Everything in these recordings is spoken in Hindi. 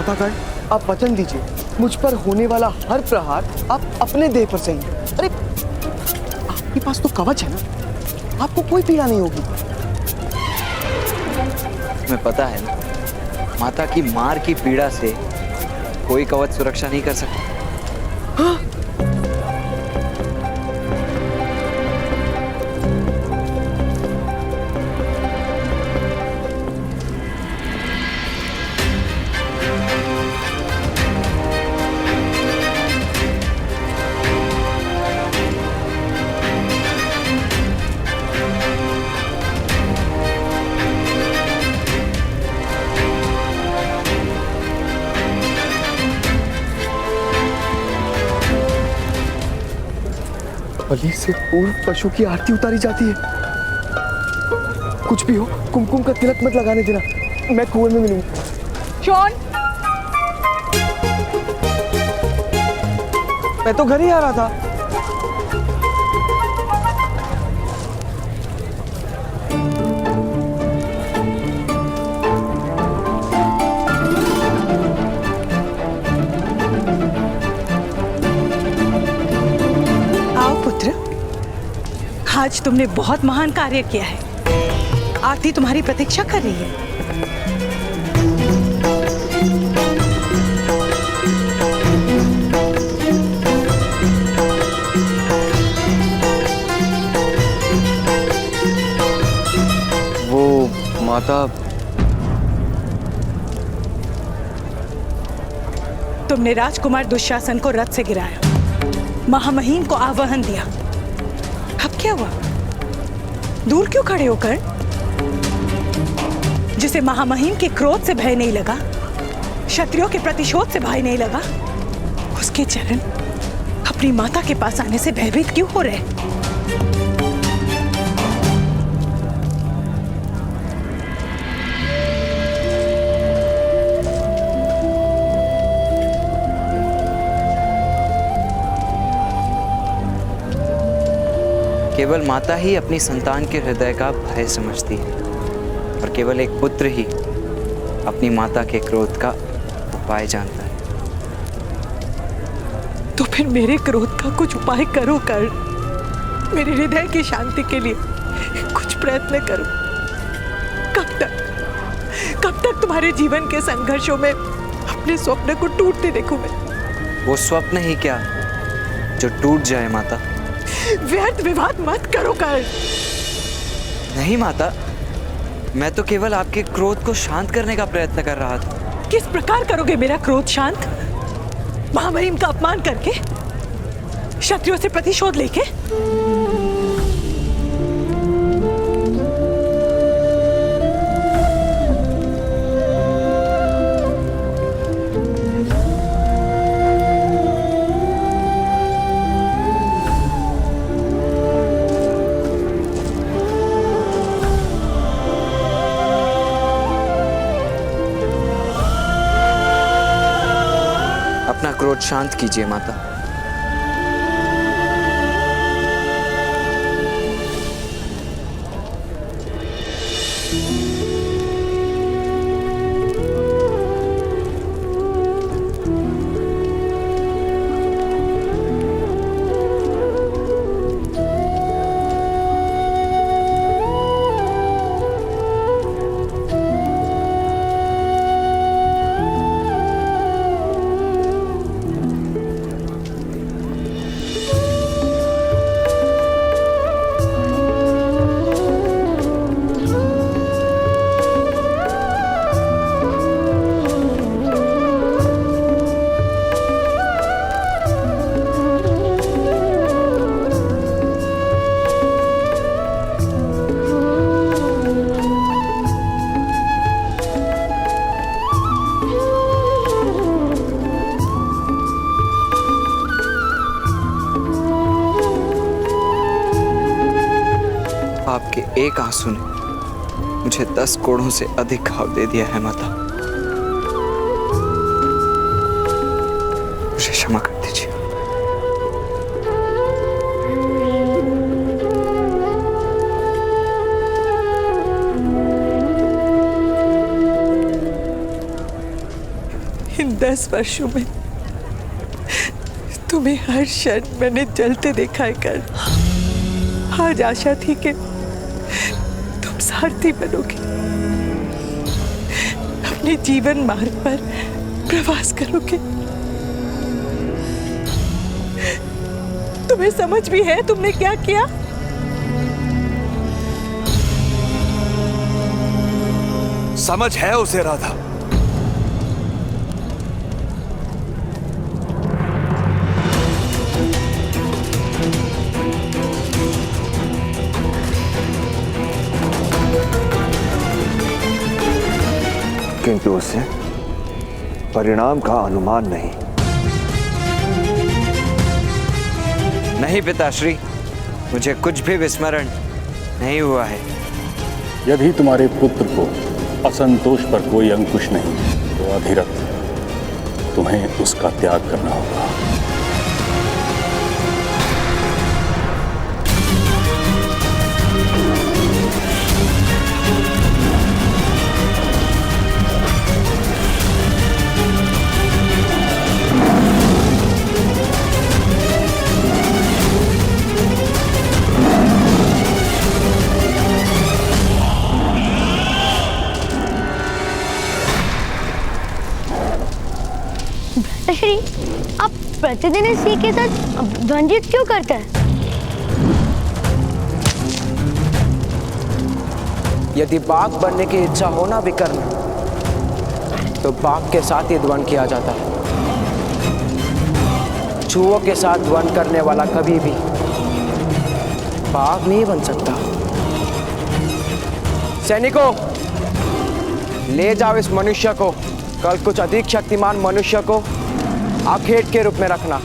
मातागण, आप वचन दीजिए, मुझ पर होने वाला हर प्रहार आप अपने देह पर सही। अरे आपके पास तो कवच है ना, आपको कोई पीड़ा नहीं होगी। तुम्हें पता है ना, माता की मार की पीड़ा से कोई कवच सुरक्षा नहीं कर सकता। हाँ? बलि से पूर्व पशु की आरती उतारी जाती है। कुछ भी हो, कुमकुम का तिलक मत लगाने देना, मैं कुएं में मिलूंगा। शॉन, मैं तो घर ही आ रहा था। आज तुमने बहुत महान कार्य किया है। आरती तुम्हारी प्रतीक्षा कर रही है। वो माता, तुमने राजकुमार दुशासन को रथ से गिराया, महामहिम को आवाहन दिया। अब क्या हुआ? दूर क्यों खड़े होकर? जिसे महामहिम के क्रोध से भय नहीं लगा, क्षत्रियों के प्रतिशोध से भय नहीं लगा, उसके चरण अपनी माता के पास आने से भयभीत क्यों हो रहे? केवल माता ही अपनी संतान के हृदय का भय समझती है और केवल एक पुत्र ही अपनी माता के क्रोध का उपाय जानता है। तो फिर मेरे क्रोध का कुछ उपाय करो कर, मेरे हृदय की शांति के लिए कुछ प्रयत्न करो। कब तक तुम्हारे जीवन के संघर्षों में अपने स्वप्न को टूटते देखूं मैं? वो स्वप्न ही क्या जो टूट जाए माता। व्यर्थ विवाद मत करो कर। नहीं माता, मैं तो केवल आपके क्रोध को शांत करने का प्रयत्न कर रहा था। किस प्रकार करोगे मेरा क्रोध शांत? महामहिम का अपमान करके, क्षत्रियों से प्रतिशोध लेके? अपना क्रोध शांत कीजिए माता। आपके एक आंसू ने मुझे 10 कोड़ों से अधिक घाव दे दिया है माता। मुझे क्षमा कर दीजिए। इन 10 वर्षों में तुम्हें हर क्षण मैंने जलते देखा है कर्ण। आज आशा थी कि तुम सारथी बनोगे, अपने जीवन मार्ग पर प्रवास करोगे। तुम्हें समझ भी है तुमने क्या किया? समझ है उसे राधा। किंतु उसे परिणाम का अनुमान नहीं। नहीं पिताश्री, मुझे कुछ भी विस्मरण नहीं हुआ है। यदि तुम्हारे पुत्र को असंतोष पर कोई अंकुश नहीं तो अधिरथ तुम्हें उसका त्याग करना होगा। श्री, आप प्रतिदिन इस सिंह के साथ द्वंद्व क्यों करते हैं? यदि बाघ बनने की इच्छा हो ना विकर्ण, तो बाघ के साथ ही द्वंद्व किया जाता है। चूहों के साथ द्वंद्व करने वाला कभी भी बाघ नहीं बन सकता। सैनिकों, ले जाओ इस मनुष्य को। कल कुछ अधिक शक्तिमान मनुष्य को आखेट के रूप में रखना।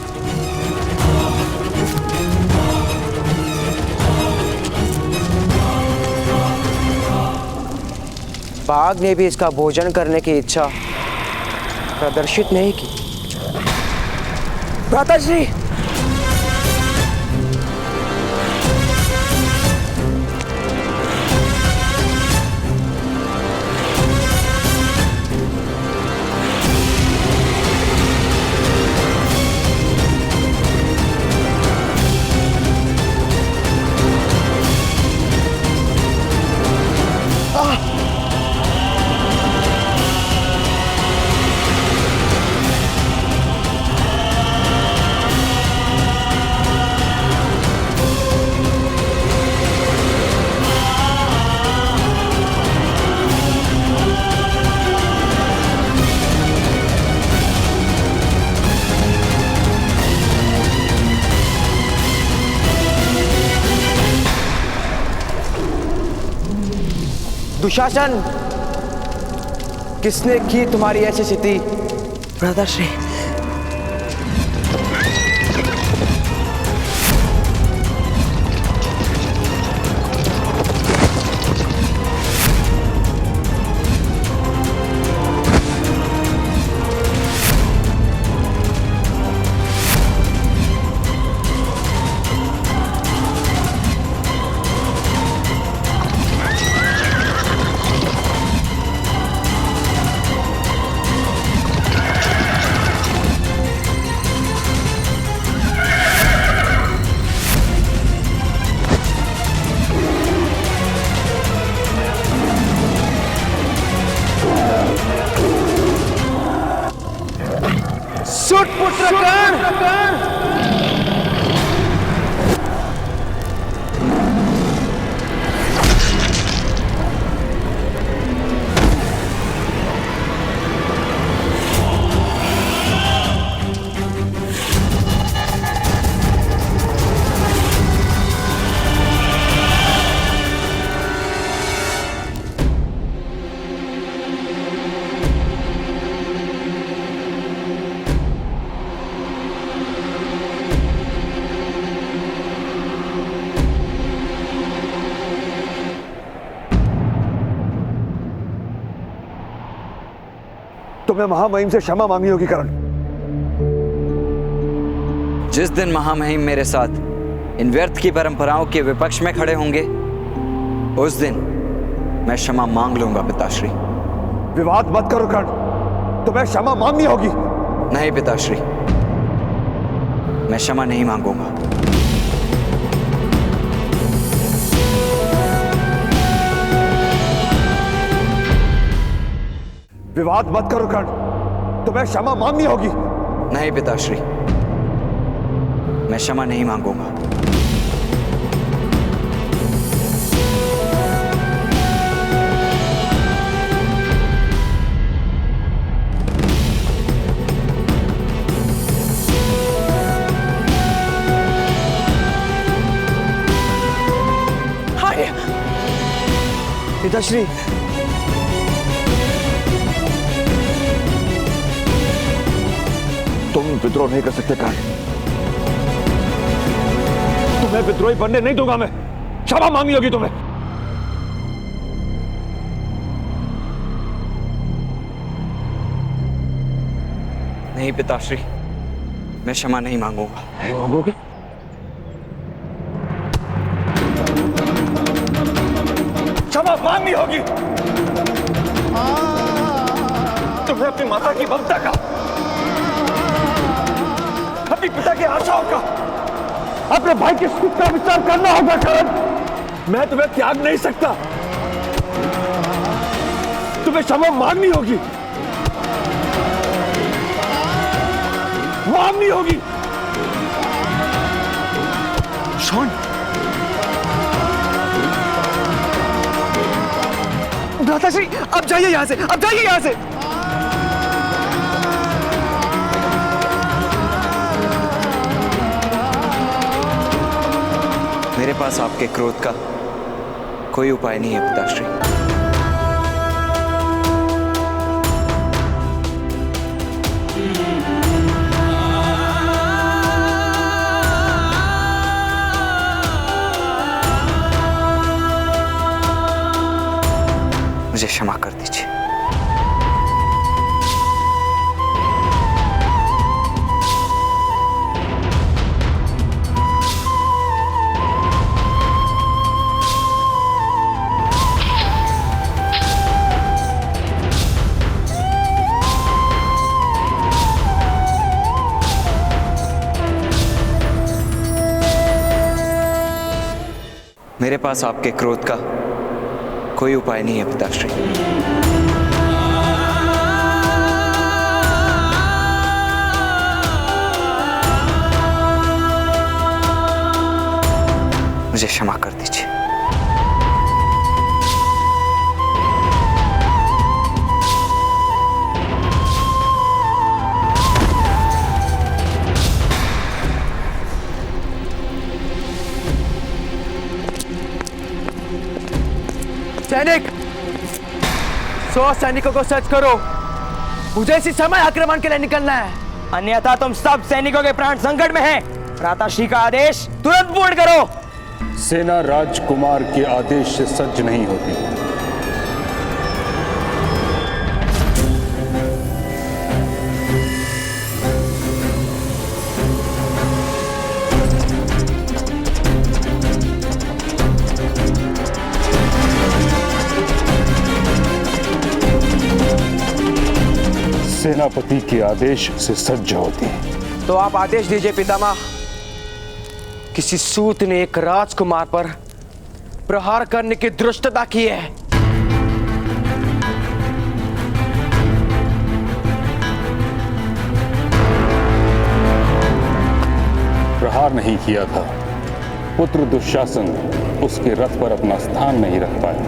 बाघ ने भी इसका भोजन करने की इच्छा प्रदर्शित नहीं की। भ्राताश्री, दुशासन, किसने की तुम्हारी ऐसी स्थिति? भ्राताश्री, पुत्र कर्ण! तुमने महामहिम से क्षमा मांगी होगी कर्ण। जिस दिन महामहिम मेरे साथ इन व्यर्थ की परंपराओं के विपक्ष में खड़े होंगे, उस दिन मैं क्षमा मांग लूंगा पिताश्री। विवाद मत करो कर्ण। तुम्हें क्षमा मांगनी होगी। नहीं पिताश्री, मैं क्षमा नहीं मांगूंगा। विवाद मत करो कर्ण, तुम्हें क्षमा मांगनी होगी। नहीं पिताश्री, मैं क्षमा नहीं मांगूंगा। आर्य, पिताश्री, तुम विद्रोह नहीं कर सकते कर्ण। तुम्हें विद्रोही बनने नहीं दूंगा मैं। क्षमा मांगनी होगी तुम्हें। नहीं पिताश्री, मैं क्षमा नहीं मांगूंगा। नहीं मांगोगे? क्षमा मांगनी होगी। तुम्हें अपनी माता की ममता का, अपने पिता की आशाओं का, अपने भाई के सुख का विचार करना होगा करण। मैं तुम्हें त्याग नहीं सकता। तुम्हें क्षमा मांगनी होगी, मांगनी होगी। शॉन, भ्राताश्री, अब जाइए यहां से, अब जाइए यहां से। मेरे पास आपके क्रोध का कोई उपाय नहीं है पिताश्री। मुझे क्षमा कर दीजिए। मेरे पास आपके क्रोध का कोई उपाय नहीं है पिताश्री। मुझे क्षमा कर दीजिए। सैनिक, 100 सैनिकों को सच करो। मुझे इसी समय आक्रमण के लिए निकलना है, अन्यथा तुम सब सैनिकों के प्राण संकट में हैं। भ्राताश्री का आदेश तुरंत पूर्ण करो। सेना राजकुमार के आदेश से सज्ज नहीं होती। सेनापति के आदेश से सज्ज होती। तो आप आदेश दीजिए पितामह। किसी सूत ने एक राजकुमार पर प्रहार करने की धृष्टता की है। प्रहार नहीं किया था। पुत्र दुशासन उसके रथ पर अपना स्थान नहीं रख पाए।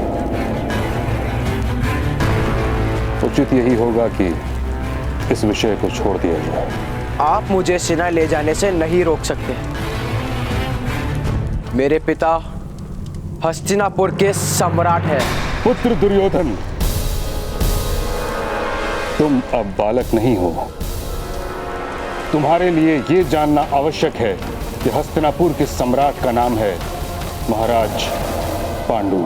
उचित यही होगा कि इस विषय को छोड़ दिया जाए। आप मुझे सेना ले जाने से नहीं रोक सकते। मेरे पिता हस्तिनापुर के सम्राट हैं। पुत्र दुर्योधन, तुम अब बालक नहीं हो। तुम्हारे लिए यह जानना आवश्यक है कि हस्तिनापुर के सम्राट का नाम है महाराज पांडु।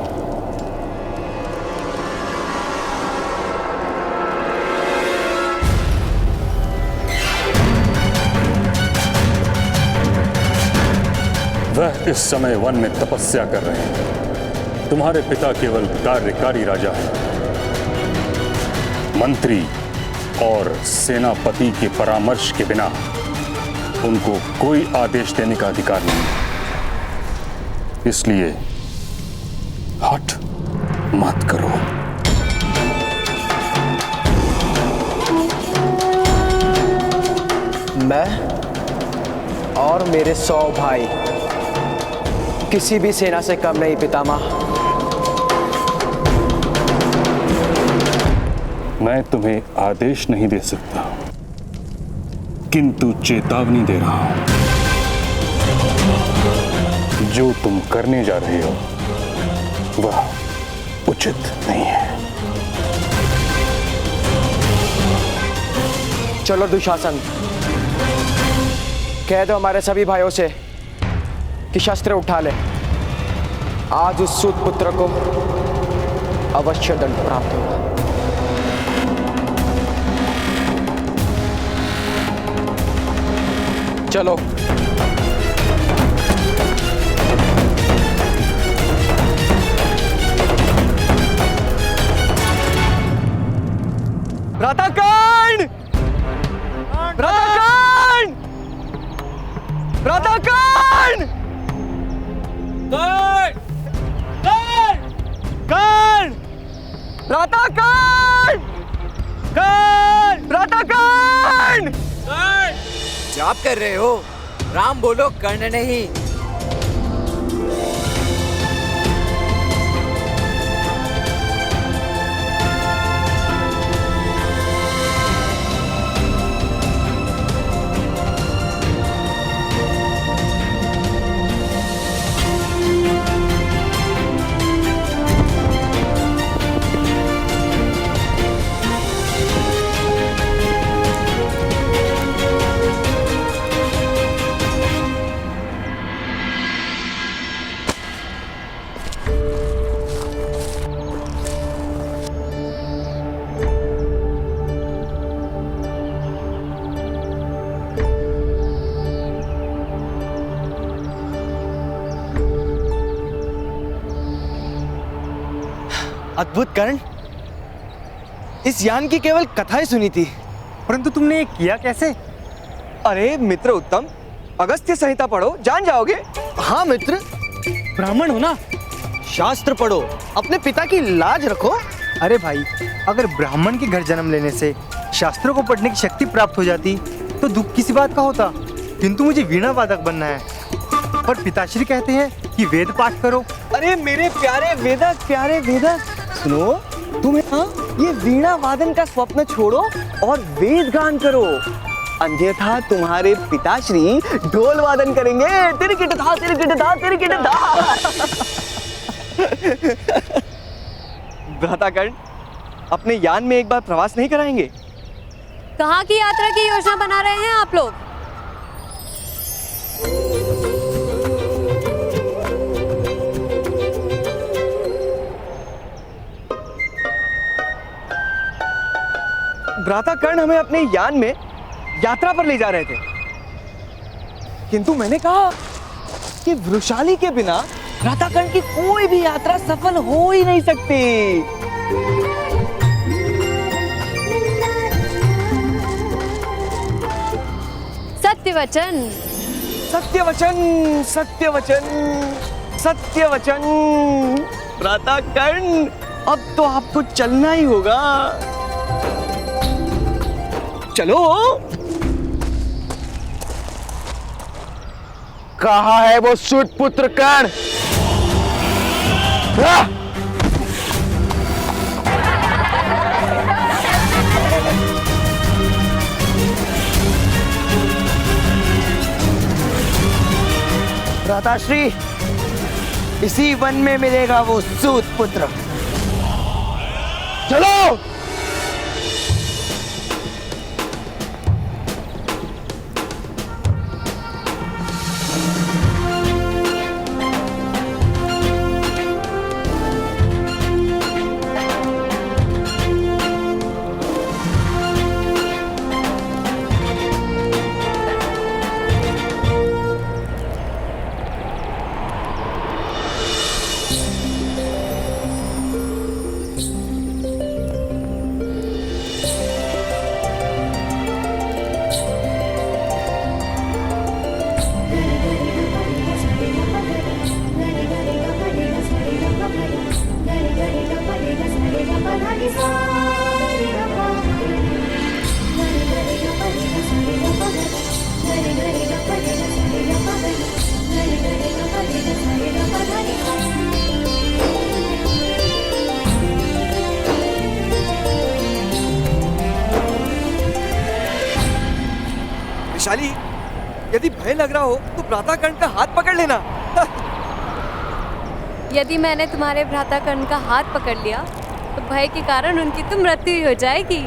वह इस समय वन में तपस्या कर रहे हैं। तुम्हारे पिता केवल कार्यकारी राजा हैं। मंत्री और सेनापति के परामर्श के बिना उनको कोई आदेश देने का अधिकार नहीं। इसलिए हठ मत करो। मैं और मेरे 100 भाई किसी भी सेना से कम नहीं पितामह। मैं तुम्हें आदेश नहीं दे सकता, किंतु चेतावनी दे रहा हूं। जो तुम करने जा रहे हो वह उचित नहीं है। चलो दुशासन, कह दो हमारे सभी भाइयों से कि शस्त्र उठा ले। आज उस सूत पुत्र को अवश्य दंड प्राप्त होगा। चलो। भ्राताकर्ण! भ्राताकर्ण! भ्राताकर्ण! कर्ण! भ्राताकर्ण! कर्ण! भ्राताकर्ण! जाप कर रहे हो? राम बोलो, कर्ण नहीं। अद्भुत कर्ण, इस यान की केवल कथाएं सुनी थी, परंतु तुमने ये किया कैसे? अरे मित्र उत्तम, अगस्त्य संहिता पढ़ो, जान जाओगे। हाँ मित्र, ब्राह्मण हो ना, शास्त्र पढ़ो, अपने पिता की लाज रखो। अरे भाई, अगर ब्राह्मण के घर जन्म लेने से शास्त्रों को पढ़ने की शक्ति प्राप्त हो जाती तो दुख किसी बात का होता, किंतु मुझे वीणा वादक बनना है और पिताश्री कहते हैं कि वेद पाठ करो। अरे मेरे प्यारे वेदक, प्यारे वेदक, सुनो, तुम्हें ये वीणा वादन का स्वप्न छोड़ो और वेद गान करो, अन्यथा तुम्हारे पिताश्री ढोल वादन करेंगे। तिरकिट था, तिरकिट था, तिरकिट था। भ्राताकर्ण, अपने यान में एक बार प्रवास नहीं कराएंगे? कहाँ की यात्रा की योजना बना रहे हैं आप लोग? भ्राताकर्ण हमें अपने यान में यात्रा पर ले जा रहे थे, किंतु मैंने कहा कि वृषाली के बिना भ्राताकर्ण की कोई भी यात्रा सफल हो ही नहीं सकती। सत्यवचन, सत्यवचन, सत्यवचन, सत्यवचन। भ्राताकर्ण, अब तो आपको चलना ही होगा। चलो। कहाँ है वो सूत पुत्र कर्ण? भ्राताश्री, इसी वन में मिलेगा वो सूत पुत्र। चलो। वृषाली, यदि भय लग रहा हो तो भ्राता कर्ण का हाथ पकड़ लेना। यदि मैंने तुम्हारे भ्राता कर्ण का हाथ पकड़ लिया तो भय के कारण उनकी तो मृत्यु ही हो जाएगी।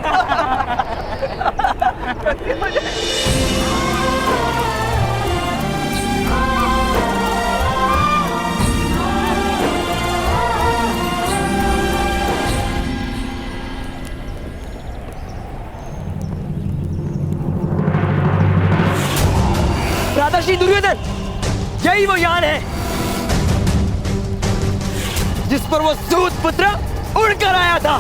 भ्राताश्री दुर्योधन, यही वो यान है जिस पर वो सूत पुत्र उड़कर आया था।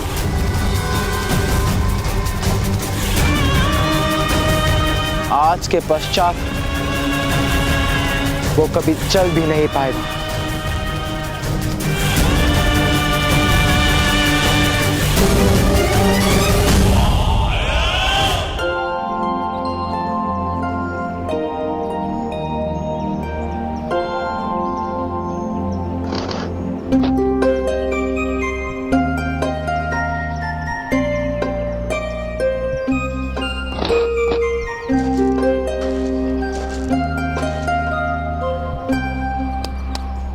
आज के पश्चात वो कभी चल भी नहीं पाएगा।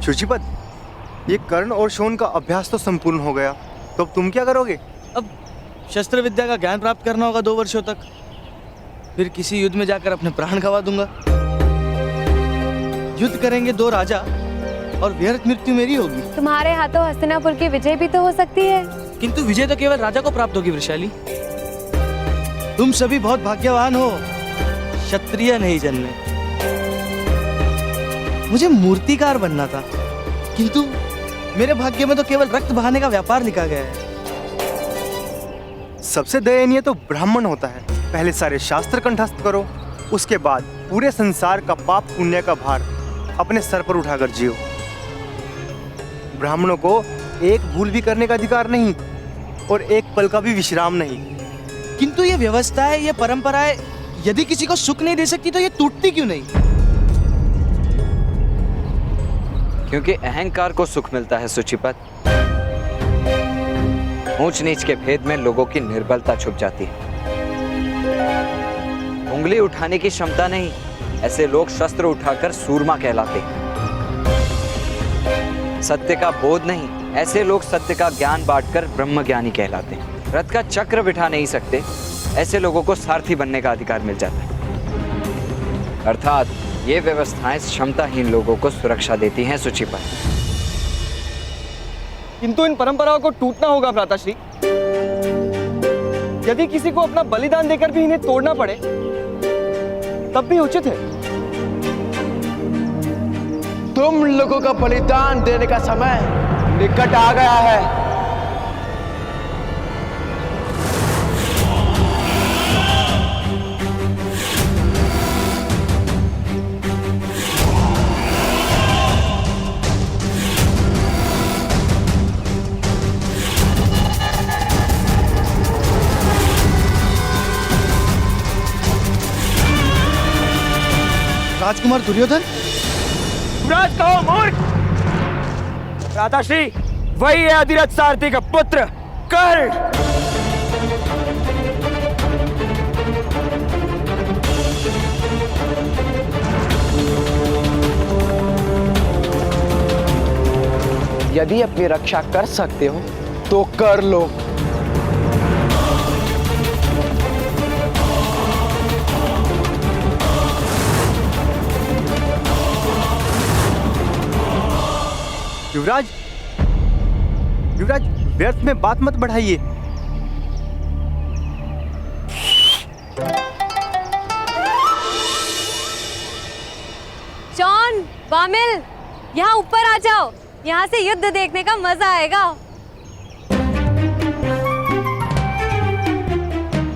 शुचिपद, ये कर्ण और शोन का अभ्यास तो संपूर्ण हो गया, तो अब तुम क्या करोगे? अब शस्त्र विद्या का ज्ञान प्राप्त करना होगा 2 वर्षों तक, फिर किसी युद्ध में जाकर अपने प्राण गंवा दूंगा। युद्ध करेंगे 2 राजा और व्यर्थ मृत्यु मेरी होगी। तुम्हारे हाथों हस्तिनापुर की विजय भी तो हो सकती है। किंतु विजय तो केवल राजा को प्राप्त होगी वृषाली। तुम सभी बहुत भाग्यवान हो, क्षत्रिय नहीं जन्मे। मुझे मूर्तिकार बनना था, किंतु मेरे भाग्य में तो केवल रक्त बहाने का व्यापार लिखा गया है। सबसे दयनीय तो ब्राह्मण होता है। पहले सारे शास्त्र कंठस्थ करो, उसके बाद पूरे संसार का पाप पुण्य का भार अपने सर पर उठाकर जियो। ब्राह्मणों को एक भूल भी करने का अधिकार नहीं और एक पल का भी विश्राम नहीं। किंतु ये व्यवस्थाएं, ये परंपराएं यदि किसी को सुख नहीं दे सकती तो ये टूटती क्यों नहीं? क्योंकि अहंकार को सुख मिलता है सुचिपत। ऊंच नीच के भेद में लोगों की निर्बलता छुप जाती है। उंगली उठाने की क्षमता नहीं, ऐसे लोग शस्त्र उठाकर सूरमा कहलाते हैं। सत्य का बोध नहीं, ऐसे लोग सत्य का ज्ञान बांटकर ब्रह्मज्ञानी कहलाते हैं। रथ का चक्र बिठा नहीं सकते, ऐसे लोगों को सारथी बनने का अधिकार मिल जाता है। अर्थात ये व्यवस्थाएं क्षमताहीन लोगों को सुरक्षा देती हैं सुचिपत। किंतु इन परंपराओं को टूटना होगा भ्राताश्री। यदि किसी को अपना बलिदान देकर भी इन्हें तोड़ना पड़े तब भी उचित है। तुम लोगों का बलिदान देने का समय निकट आ गया है। राजकुमार दुर्योधन, युवराज कहो मूर्ख। भ्राताश्री, वही है अधिरथ सारथी का पुत्र कर्ण। यदि अपनी रक्षा कर सकते हो तो कर लो। युवराज, युवराज, व्यर्थ में बात मत बढ़ाइए। जॉन, वामिल, यहाँ ऊपर आ जाओ। यहाँ से युद्ध देखने का मजा आएगा।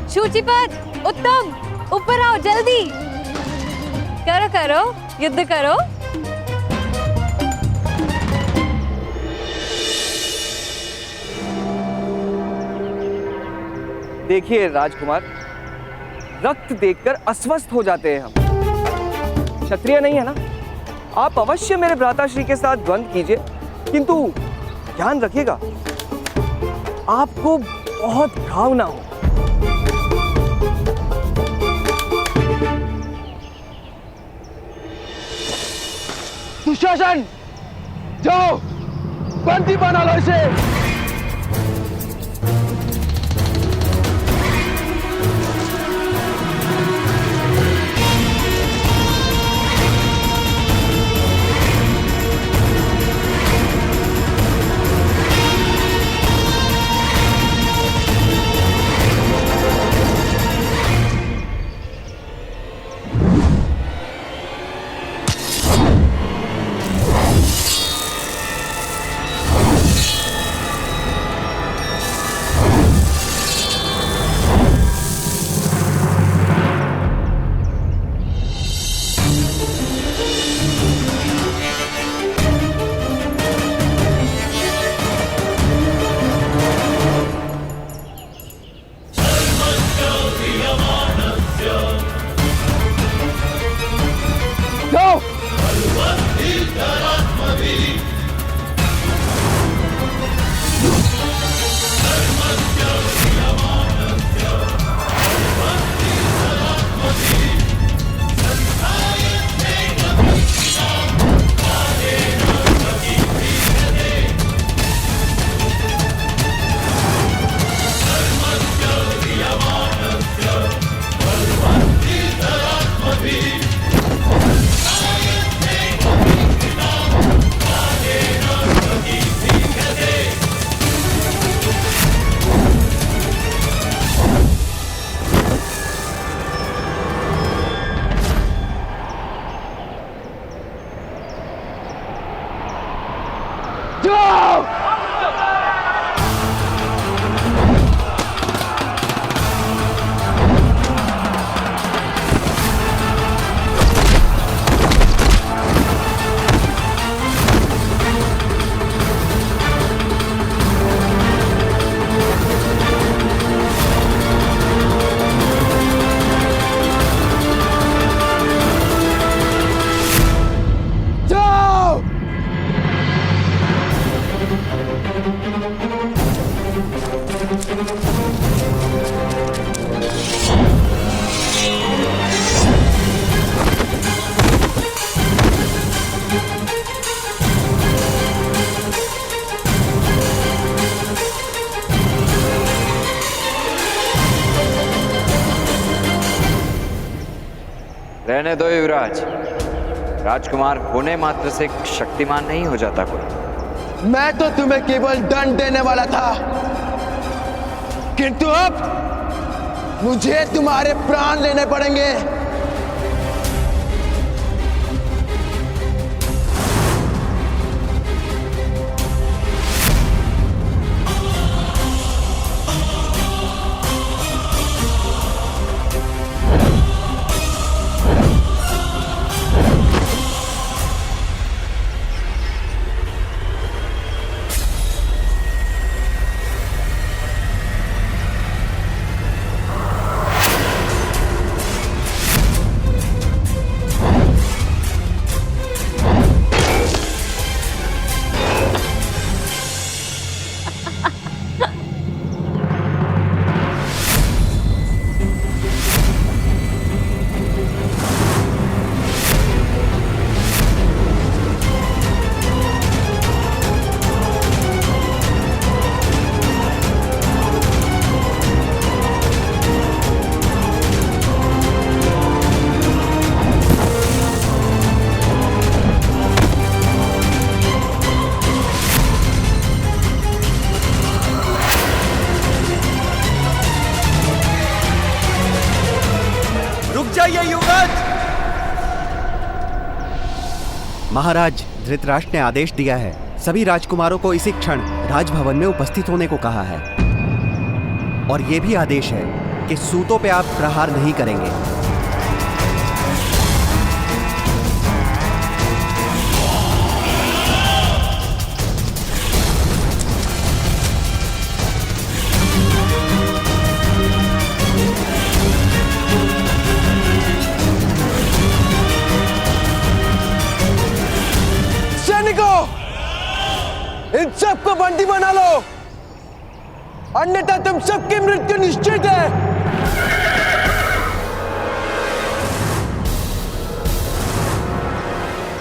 शुचिपद, उत्तम, ऊपर आओ जल्दी। करो करो, युद्ध करो। देखिए राजकुमार, रक्त देखकर अस्वस्थ हो जाते हैं हम। क्षत्रिय नहीं है ना? आप अवश्य मेरे भ्राताश्री के साथ द्वंद्व कीजिए, किंतु ध्यान रखिएगा आपको बहुत घाव ना हो। दुशासन, जाओ बंदी बना लो इसे। रहने दो युवराज। राजकुमार होने मात्र से शक्तिमान नहीं हो जाता कोई। मैं तो तुम्हें केवल दंड देने वाला था, किंतु अब मुझे तुम्हारे प्राण लेने पड़ेंगे। महाराज, धृतराष्ट्र ने आदेश दिया है, सभी राजकुमारों को इसी क्षण राजभवन में उपस्थित होने को कहा है। और यह भी आदेश है कि सूतों पे आप प्रहार नहीं करेंगे। इन सबको बंदी बना लो, अन्यथा तुम सबकी मृत्यु निश्चित है।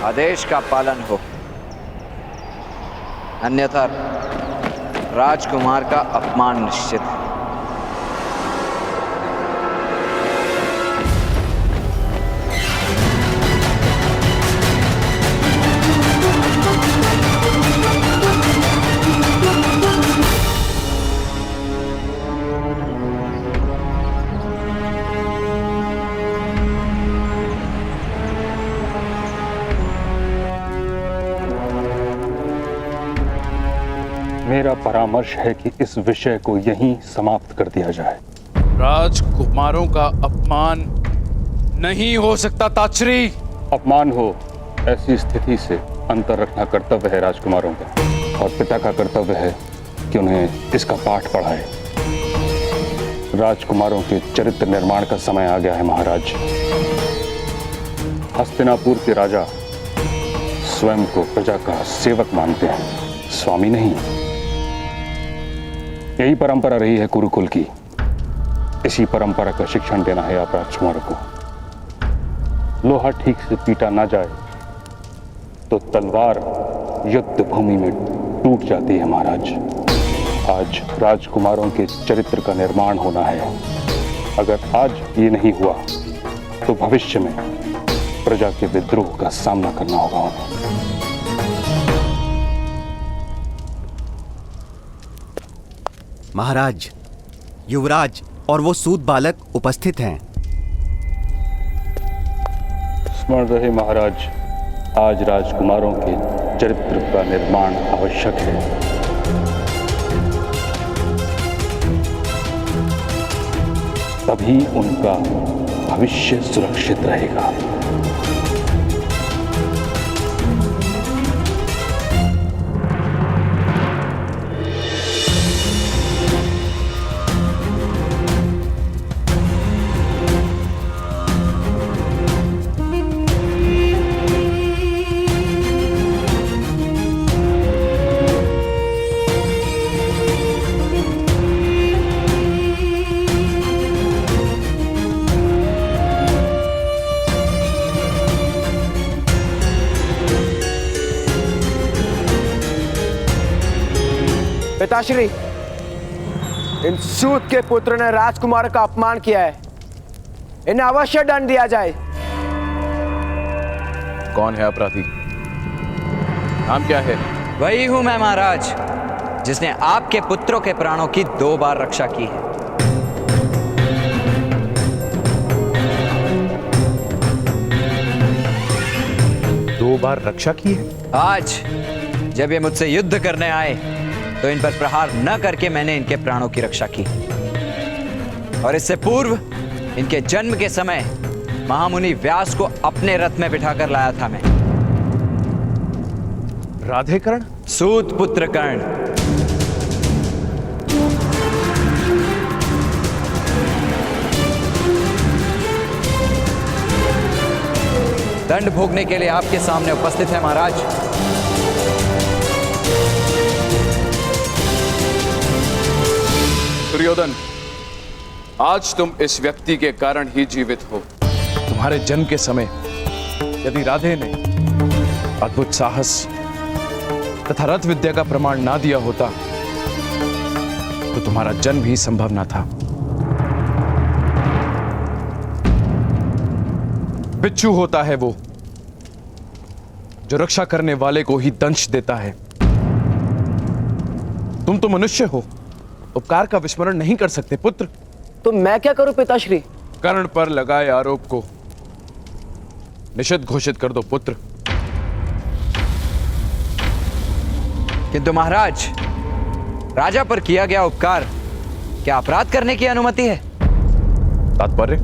आदेश का पालन हो, अन्यथा राजकुमार का अपमान निश्चित है। मेरा परामर्श है कि इस विषय को यहीं समाप्त कर दिया जाए। राजकुमारों का अपमान नहीं हो सकता ताचरी। अपमान हो ऐसी स्थिति से अंतर रखना कर्तव्य है राजकुमारों का, और पिता का कर्तव्य है कि उन्हें इसका पाठ पढ़ाए। राजकुमारों के चरित्र निर्माण का समय आ गया है महाराज। हस्तिनापुर के राजा स्वयं को प्रजा का सेवक मानते हैं, स्वामी नहीं। यही परंपरा रही है कुरुकुल की। इसी परंपरा का शिक्षण देना है आप राजकुमारों को। लोहा ठीक से पीटा ना जाए तो तलवार युद्ध भूमि में टूट जाती है महाराज। आज राजकुमारों के चरित्र का निर्माण होना है। अगर आज ये नहीं हुआ तो भविष्य में प्रजा के विद्रोह का सामना करना होगा उन्हें। महाराज, युवराज और वो सूत बालक उपस्थित हैं। स्मरण रहे महाराज, आज राजकुमारों के चरित्र का निर्माण आवश्यक है। तभी उनका भविष्य सुरक्षित रहेगा। पिताश्री, इन सूत के पुत्र ने राजकुमार का अपमान किया है। इन्हें अवश्य दंड दिया जाए। कौन है अपराधी? नाम क्या है? वही हूं मैं महाराज, जिसने आपके पुत्रों के प्राणों की 2 बार रक्षा की है। दो बार रक्षा की है? आज जब ये मुझसे युद्ध करने आए तो इन पर प्रहार न करके मैंने इनके प्राणों की रक्षा की, और इससे पूर्व इनके जन्म के समय महामुनि व्यास को अपने रथ में बिठाकर लाया था मैं। राधे कर्ण? सूत पुत्र कर्ण। दंड भोगने के लिए आपके सामने उपस्थित है महाराज। दुर्योधन, आज तुम इस व्यक्ति के कारण ही जीवित हो। तुम्हारे जन्म के समय यदि राधे ने अद्भुत साहस तथा रथ विद्या का प्रमाण ना दिया होता तो तुम्हारा जन्म ही संभव ना था। बिच्छू होता है वो जो रक्षा करने वाले को ही दंश देता है। तुम तो मनुष्य हो, उपकार का विस्मरण नहीं कर सकते पुत्र। तो मैं क्या करूं पिताश्री? कर्ण पर लगाए आरोप को निषिद्ध घोषित कर दो पुत्र। किंतु महाराज, राजा पर किया गया उपकार क्या अपराध करने की अनुमति है? तात्पर्य?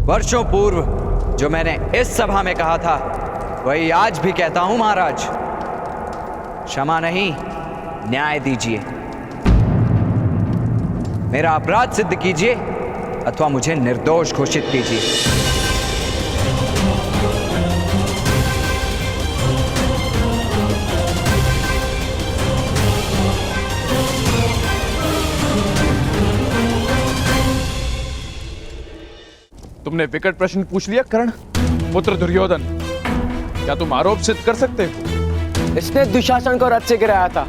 वर्षों पूर्व जो मैंने इस सभा में कहा था वही आज भी कहता हूं महाराज। क्षमा नहीं, न्याय दीजिए। मेरा अपराध सिद्ध कीजिए अथवा मुझे निर्दोष घोषित कीजिए। तुमने विकट प्रश्न पूछ लिया कर्ण। पुत्र दुर्योधन, क्या तुम आरोप सिद्ध कर सकते हो? इसने दुशासन को रथ से गिराया था।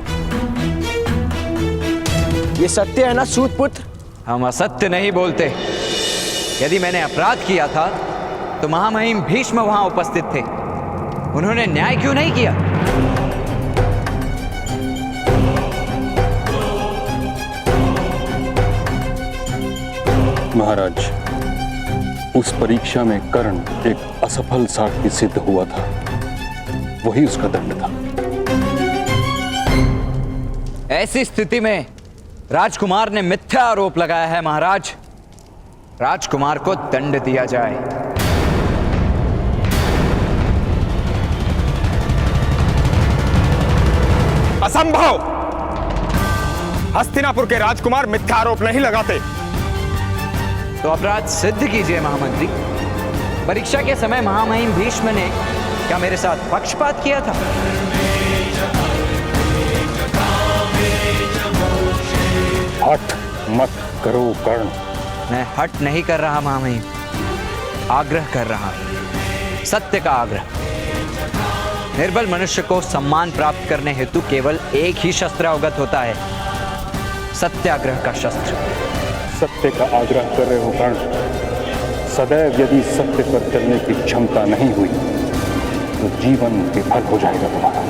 ये सत्य है ना सूत पुत्र? हम असत्य नहीं बोलते। यदि मैंने अपराध किया था तो महामहिम भीष्म वहां उपस्थित थे। उन्होंने न्याय क्यों नहीं किया? महाराज, उस परीक्षा में कर्ण एक असफल सारथी सिद्ध हुआ था, वही उसका दंड था। ऐसी स्थिति में राजकुमार ने मिथ्या आरोप लगाया है। महाराज, राजकुमार को दंड दिया जाए। असंभव! हस्तिनापुर के राजकुमार मिथ्या आरोप नहीं लगाते। तो अपराध सिद्ध कीजिए महामंत्री। परीक्षा के समय महामहिम भीष्म ने क्या मेरे साथ पक्षपात किया था? हठ मत करो कर्ण। मैं हट नहीं कर रहा महामहिम, आग्रह कर रहा हूं, सत्य का आग्रह। निर्बल मनुष्य को सम्मान प्राप्त करने हेतु केवल एक ही शस्त्र अवगत होता है, सत्याग्रह का शस्त्र। सत्य का आग्रह कर रहे हो कर्ण। सदैव यदि सत्य पर चलने की क्षमता नहीं हुई तो जीवन विफल हो जाएगा तुम्हारा।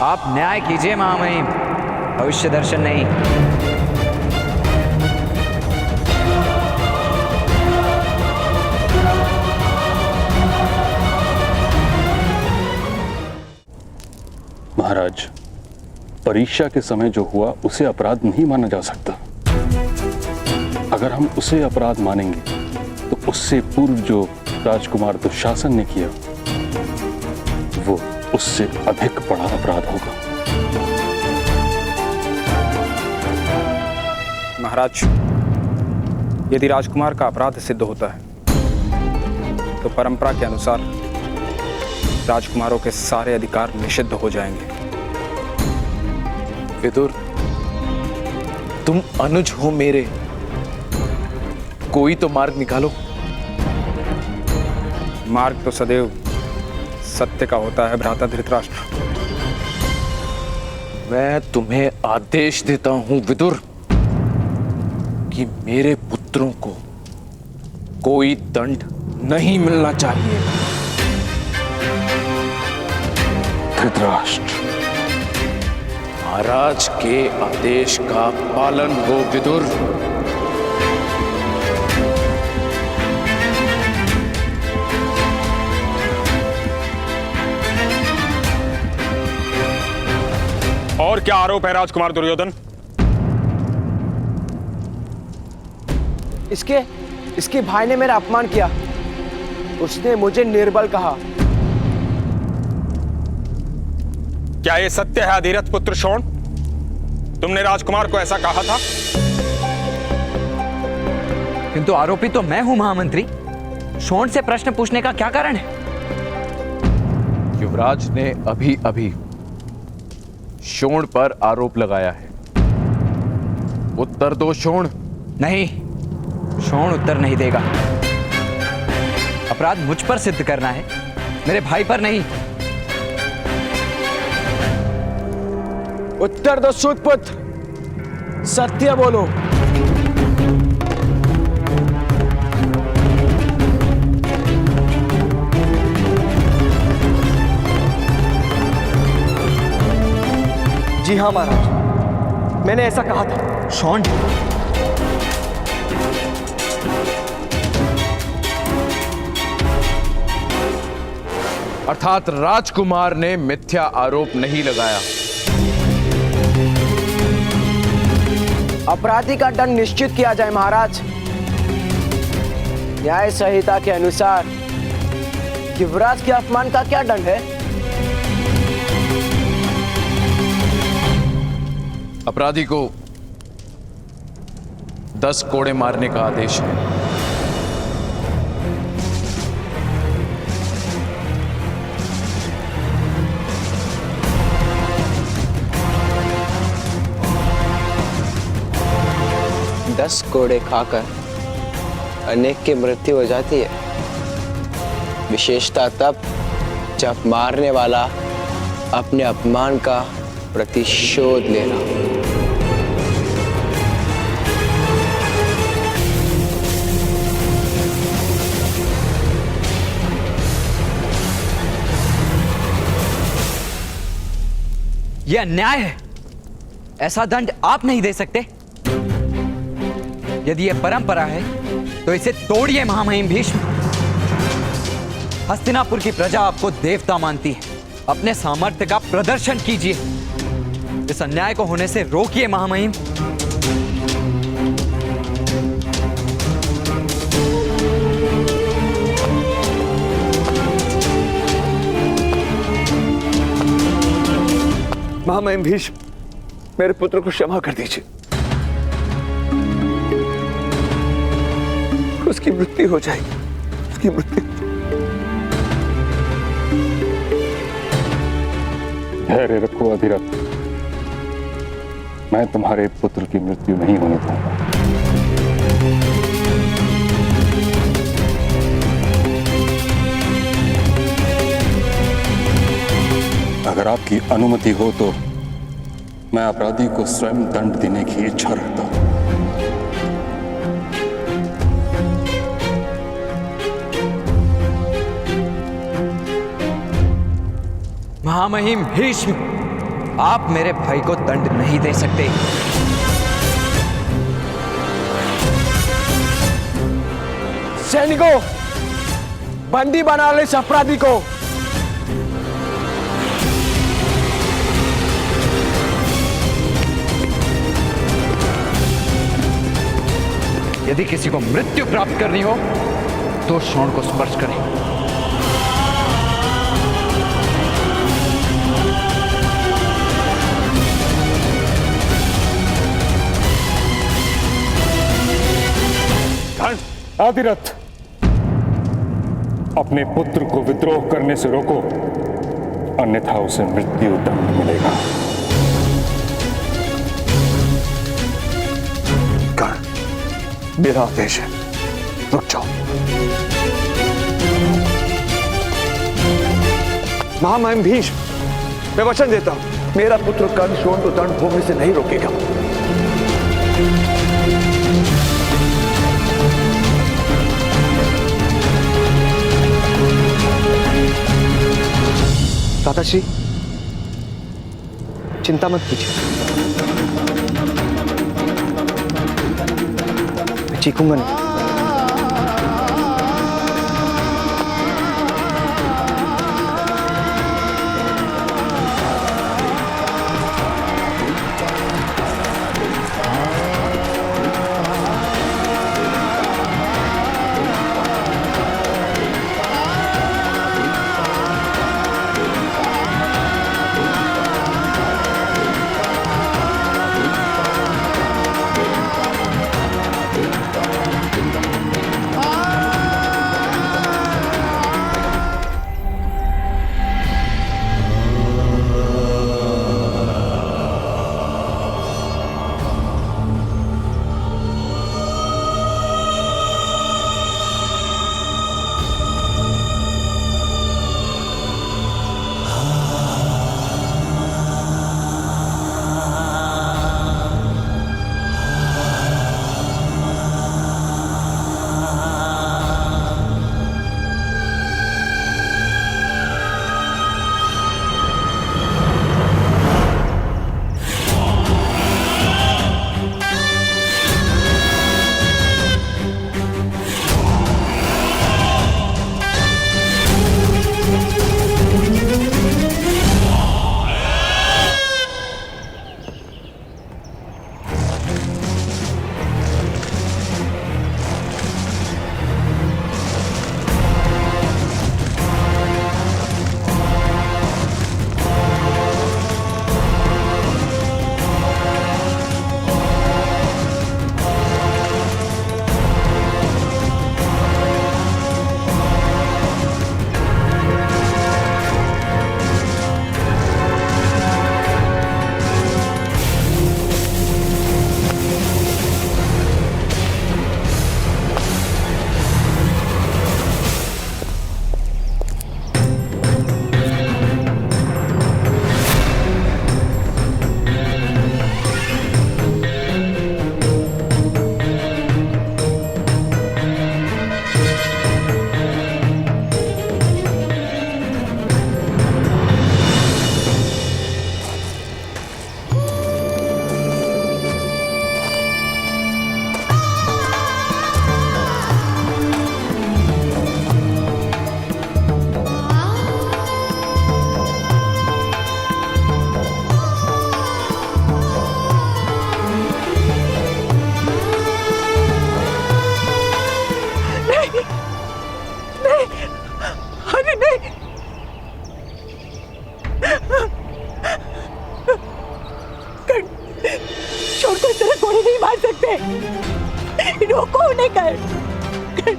आप न्याय कीजिए महामहिम, भविष्य दर्शन नहीं। महाराज, परीक्षा के समय जो हुआ उसे अपराध नहीं माना जा सकता। अगर हम उसे अपराध मानेंगे तो उससे पूर्व जो राजकुमार दुशासन ने किया वो उससे अधिक बड़ा अपराध होगा। महाराज, यदि राजकुमार का अपराध सिद्ध होता है तो परंपरा के अनुसार राजकुमारों के सारे अधिकार निषिद्ध हो जाएंगे। विदुर, तुम अनुज हो मेरे, कोई तो मार्ग निकालो। मार्ग तो सदैव सत्य का होता है भ्राता धृतराष्ट्र। मैं तुम्हें आदेश देता हूं विदुर कि मेरे पुत्रों को कोई दंड नहीं मिलना चाहिए। धृतराष्ट्र, महाराज के आदेश का पालन हो विदुर। और क्या आरोप है राजकुमार दुर्योधन? इसके भाई ने मेरा अपमान किया। उसने मुझे निर्बल कहा। क्या यह सत्य है अधिरथ पुत्र शोण? तुमने राजकुमार को ऐसा कहा था? किंतु आरोपी तो मैं हूं महामंत्री। शोण से प्रश्न पूछने का क्या कारण है? युवराज ने अभी अभी शोण पर आरोप लगाया है। उत्तर दो शोण। नहीं, शोण उत्तर नहीं देगा। अपराध मुझ पर सिद्ध करना है, मेरे भाई पर नहीं। उत्तर दो सूतपुत्र, सत्य बोलो। जी हाँ महाराज, मैंने ऐसा कहा था। शोण, अर्थात राजकुमार ने मिथ्या आरोप नहीं लगाया। अपराधी का दंड निश्चित किया जाए महाराज। न्याय संहिता के अनुसार युवराज के अपमान का क्या दंड है? अपराधी को 10 कोड़े मारने का आदेश है। दस कोड़े खाकर अनेक की मृत्यु हो जाती है, विशेषता तब जब मारने वाला अपने अपमान का प्रतिशोध ले रहा हो। यह अन्याय है। ऐसा दंड आप नहीं दे सकते। यदि यह परंपरा है तो इसे तोड़िए महामहिम भीष्म। हस्तिनापुर की प्रजा आपको देवता मानती है। अपने सामर्थ्य का प्रदर्शन कीजिए। इस अन्याय को होने से रोकिए महामहिम। महामहिम भीष्म, मेरे पुत्र को क्षमा कर दीजिए। उसकी मृत्यु हो जाएगी, उसकी मृत्यु। धैर्य रखो अधिरथ, मैं तुम्हारे पुत्र की मृत्यु नहीं होने दूंगा। अगर आपकी अनुमति हो तो मैं अपराधी को स्वयं दंड देने की इच्छा रखता हूं। महामहिम भीष्म, आप मेरे भाई को दंड नहीं दे सकते। सैनिकों, बंदी बना लो इस अपराधी को। यदि किसी को मृत्यु प्राप्त करनी हो तो श्रोण को स्पर्श करें। अधिरथ, अपने पुत्र को विद्रोह करने से रोको, अन्यथा उसे मृत्यु दंड मिलेगा। मेरा आदेश है, रुक जाओ। महामहिम भीष्म, मैं वचन देता हूं, मेरा पुत्र कर्ण शोण को दंड भोगने से नहीं रोकेगा। दादाश्री, चिंता मत कीजिए, मैं चीखूंगा नहीं।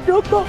रोको।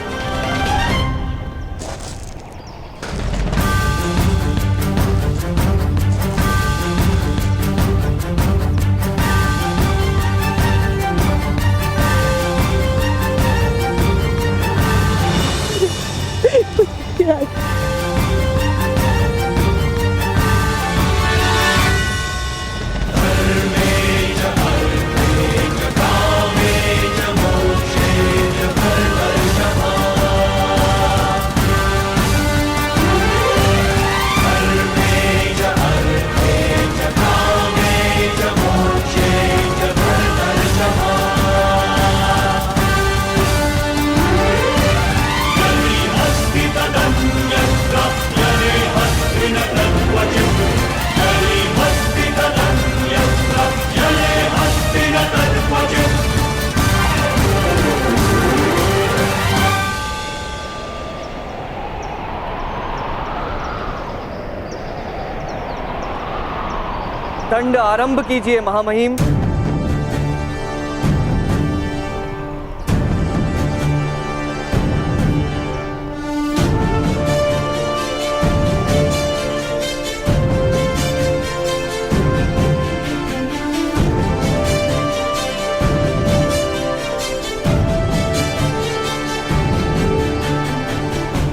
दंड आरंभ कीजिए महामहिम।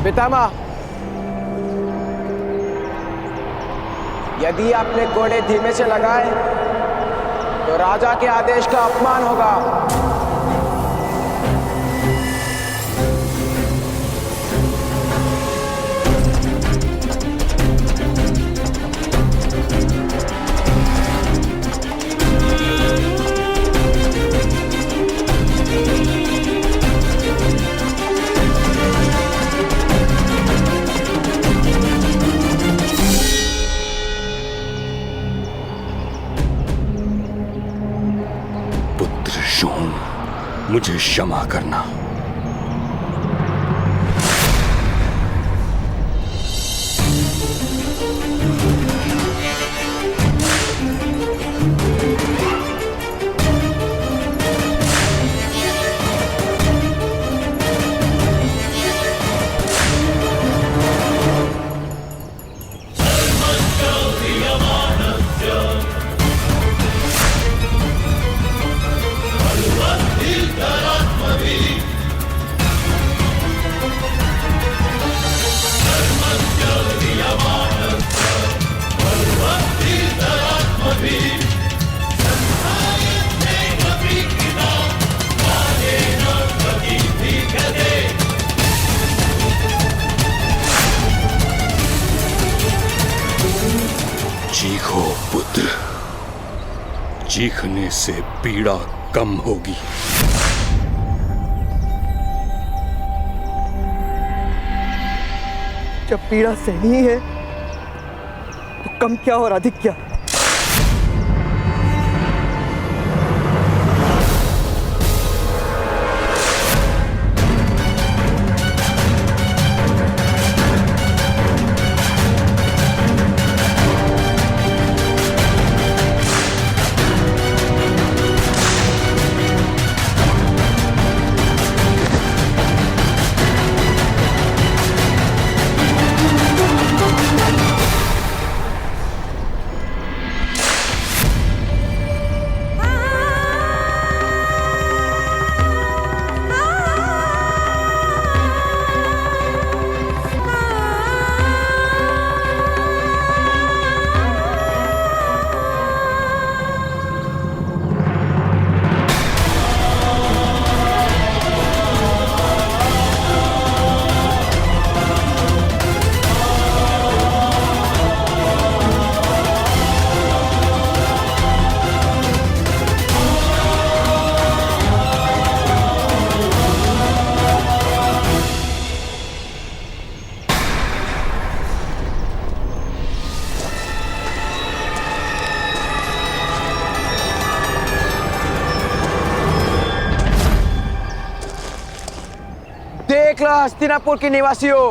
पितामह, यदि आपने घोड़े धीमे से लगाए तो राजा के आदेश का अपमान होगा। मुझे क्षमा करना। चीखो पुत्र, चीखने से पीड़ा कम होगी। जब पीड़ा सहनी है तो कम क्या और अधिक क्या। देख लो हस्तिनापुर के निवासियों,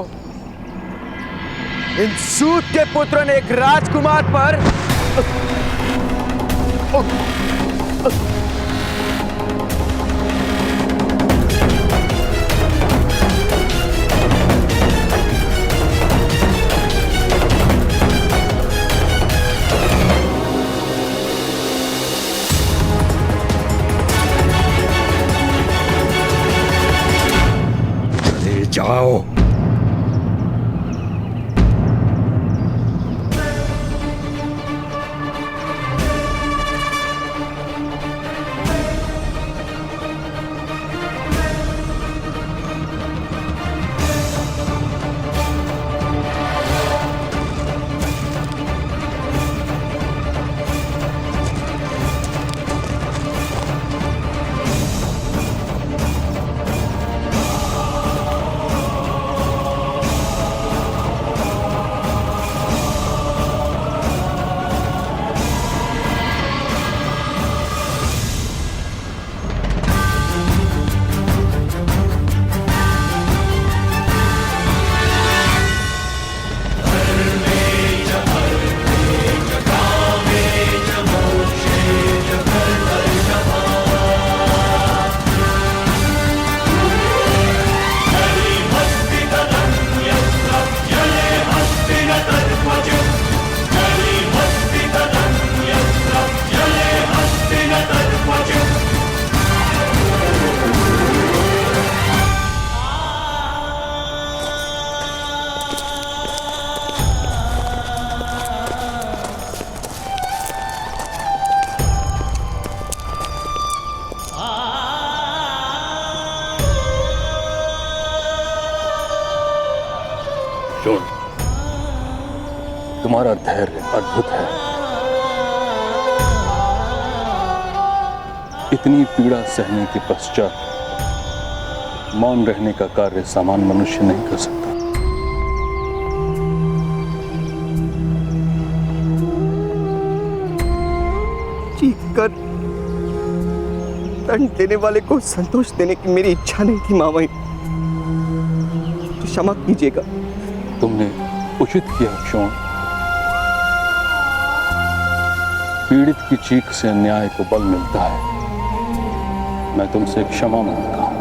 इन सूत के पुत्रों ने एक राजकुमार पर जाओ। शोण, तुम्हारा धैर्य अद्भुत है। इतनी पीड़ा सहने के पश्चात मौन रहने का कार्य सामान्य मनुष्य नहीं कर सकता। चीख कर दंड देने वाले को संतोष देने की मेरी इच्छा नहीं थी मामाई, तो क्षमा कीजिएगा। तुमने उचित किया शोण। पीड़ित की चीख से न्याय को बल मिलता है। मैं तुमसे क्षमा मांगता हूं।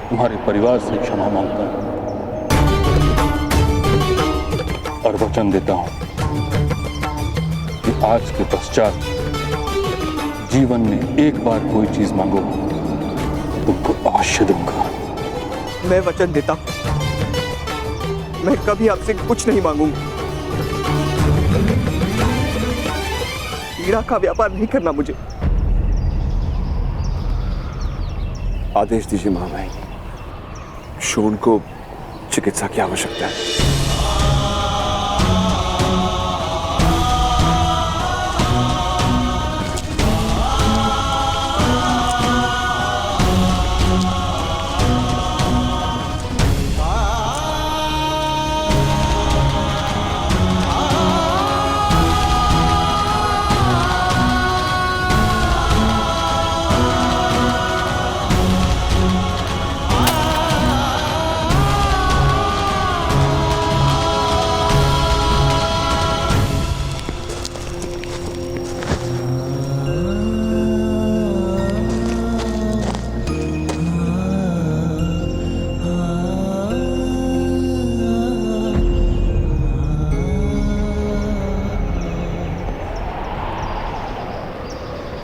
तुम्हारे परिवार से क्षमा मांगता हूं और वचन देता हूं कि आज के पश्चात जीवन में एक बार कोई चीज मांगो तुमको अवश्य दूंगा। मैं वचन देता हूं, मैं कभी आपसे कुछ नहीं मांगूंगा। पीड़ा का व्यापार नहीं करना मुझे। आदेश दीजिए महामाई, शोण को चिकित्सा की आवश्यकता है।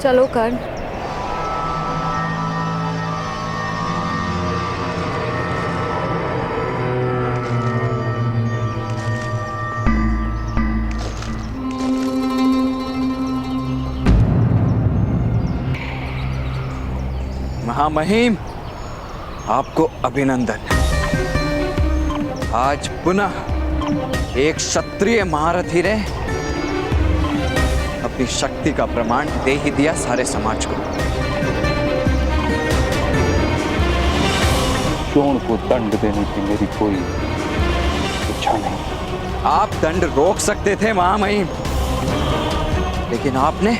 चलो कर्ण। महामहिम, आपको अभिनंदन। आज पुनः एक क्षत्रिय महारथी ने अपनी शक्ति का प्रमाण दे ही दिया सारे समाज को। शोण को दंड देने की मेरी कोई इच्छा नहीं। आप दंड रोक सकते थे महामहिम, लेकिन आपने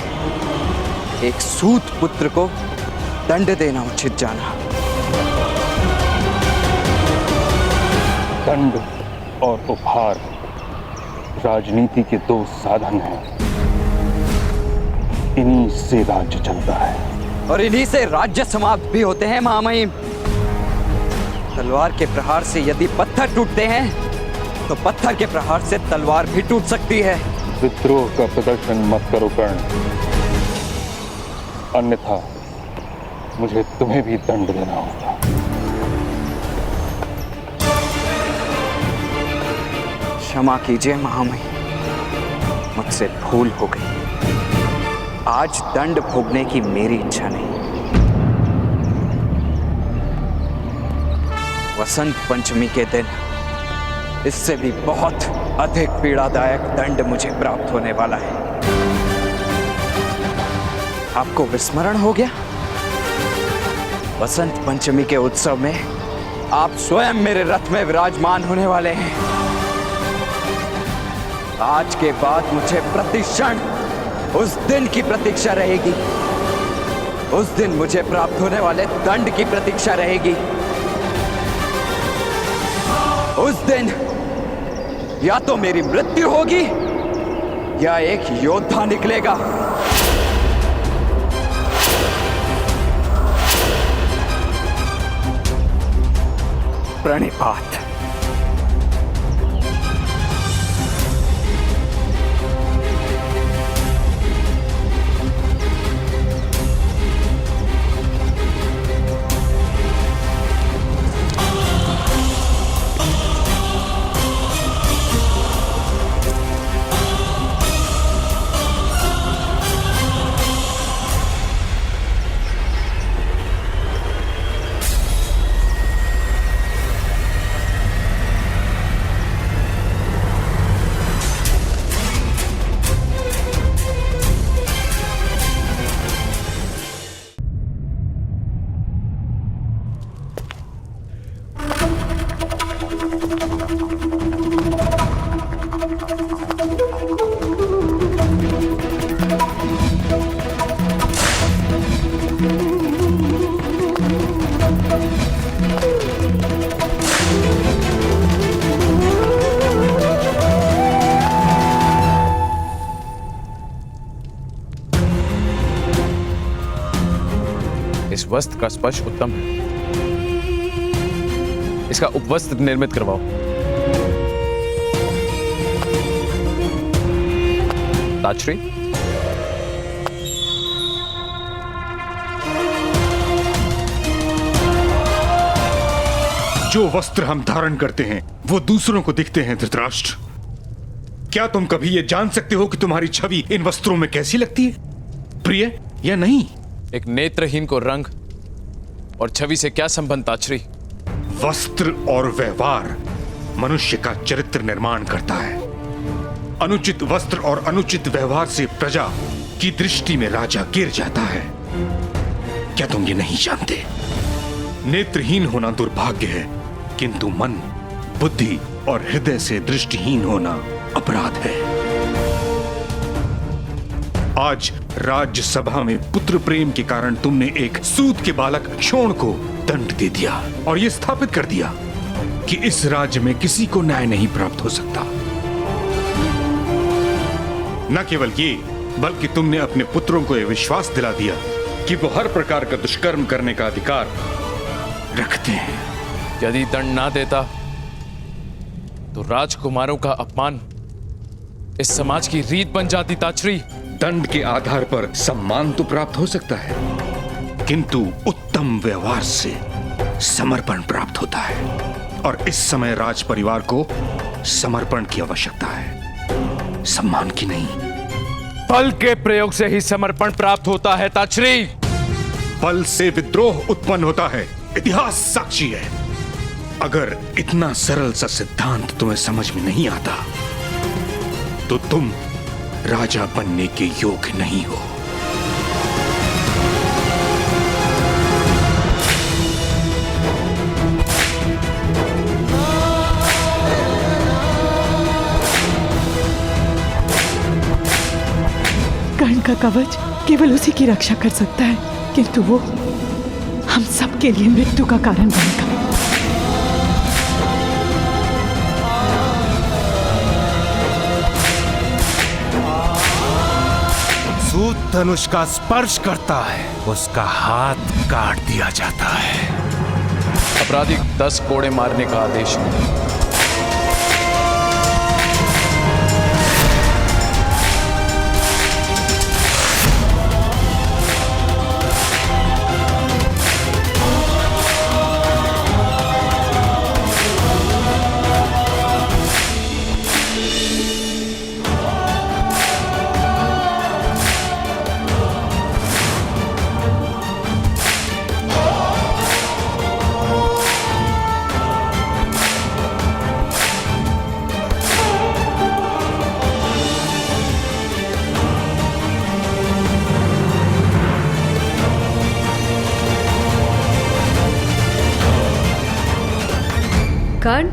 एक सूत पुत्र को दंड देना उचित जाना। दंड और उपहार राजनीति के दो साधन हैं। इन्हीं से राज्य चलता है और इन्हीं से राज्य समाप्त भी होते हैं महामहिम। तलवार के प्रहार से यदि पत्थर टूटते हैं तो पत्थर के प्रहार से तलवार भी टूट सकती है। विद्रोह का प्रदर्शन मत करो कर्ण। अन्यथा मुझे तुम्हें भी दंड देना होगा। क्षमा कीजिए महामहिम, मुझसे भूल हो गई। आज दंड भोगने की मेरी इच्छा नहीं। वसंत पंचमी के दिन इससे भी बहुत अधिक पीड़ादायक दंड मुझे प्राप्त होने वाला है। आपको विस्मरण हो गया? वसंत पंचमी के उत्सव में आप स्वयं मेरे रथ में विराजमान होने वाले हैं। आज के बाद मुझे प्रतिक्षण उस दिन की प्रतीक्षा रहेगी। उस दिन मुझे प्राप्त होने वाले दंड की प्रतीक्षा रहेगी। उस दिन या तो मेरी मृत्यु होगी या एक योद्धा निकलेगा। प्रणिपात। इस वस्त्र का स्पर्श उत्तम है। इसका उपवस्त्र निर्मित करवाओ। ताजश्री, जो वस्त्र हम धारण करते हैं वो दूसरों को दिखते हैं धृतराष्ट्र। क्या तुम कभी ये जान सकते हो कि तुम्हारी छवि इन वस्त्रों में कैसी लगती है, प्रिय या नहीं? एक नेत्रहीन को रंग और छवि से क्या संबंध ताजश्री? वस्त्र और व्यवहार मनुष्य का चरित्र निर्माण करता है। अनुचित वस्त्र और अनुचित व्यवहार से प्रजा की दृष्टि में राजा गिर जाता है। क्या तुम ये नहीं जानते? नेत्रहीन होना दुर्भाग्य है, किंतु मन, बुद्धि और हृदय से दृष्टिहीन होना अपराध है। आज राज्यसभा में पुत्र प्रेम के कारण तुमने एक सूत के बालक क्षोण को दंड दे दिया और यह स्थापित कर दिया कि इस राज्य में किसी को न्याय नहीं प्राप्त हो सकता। न केवल ये, बल्कि तुमने अपने पुत्रों को यह विश्वास दिला दिया कि वो हर प्रकार का दुष्कर्म करने का अधिकार रखते हैं। यदि दंड ना देता तो राजकुमारों का अपमान इस समाज की रीत बन जाती ताजश्री। दंड के आधार पर सम्मान तो प्राप्त हो सकता है, किंतु उत्तम व्यवहार से समर्पण प्राप्त होता है और इस समय राज परिवार को समर्पण की आवश्यकता है, सम्मान की नहीं। बल के प्रयोग से ही समर्पण प्राप्त होता है ताजश्री। बल से विद्रोह उत्पन्न होता है, इतिहास साक्षी है। अगर इतना सरल सा सिद्धांत तुम्हें समझ में नहीं आता तो तुम राजा बनने के योग्य नहीं हो। कर्ण का कवच केवल उसी की रक्षा कर सकता है, किंतु वो हम सब के लिए मृत्यु का कारण बनेगा। सूत धनुष का स्पर्श करता है, उसका हाथ काट दिया जाता है। अपराधी 10 कोड़े मारने का आदेश है। कर्ण,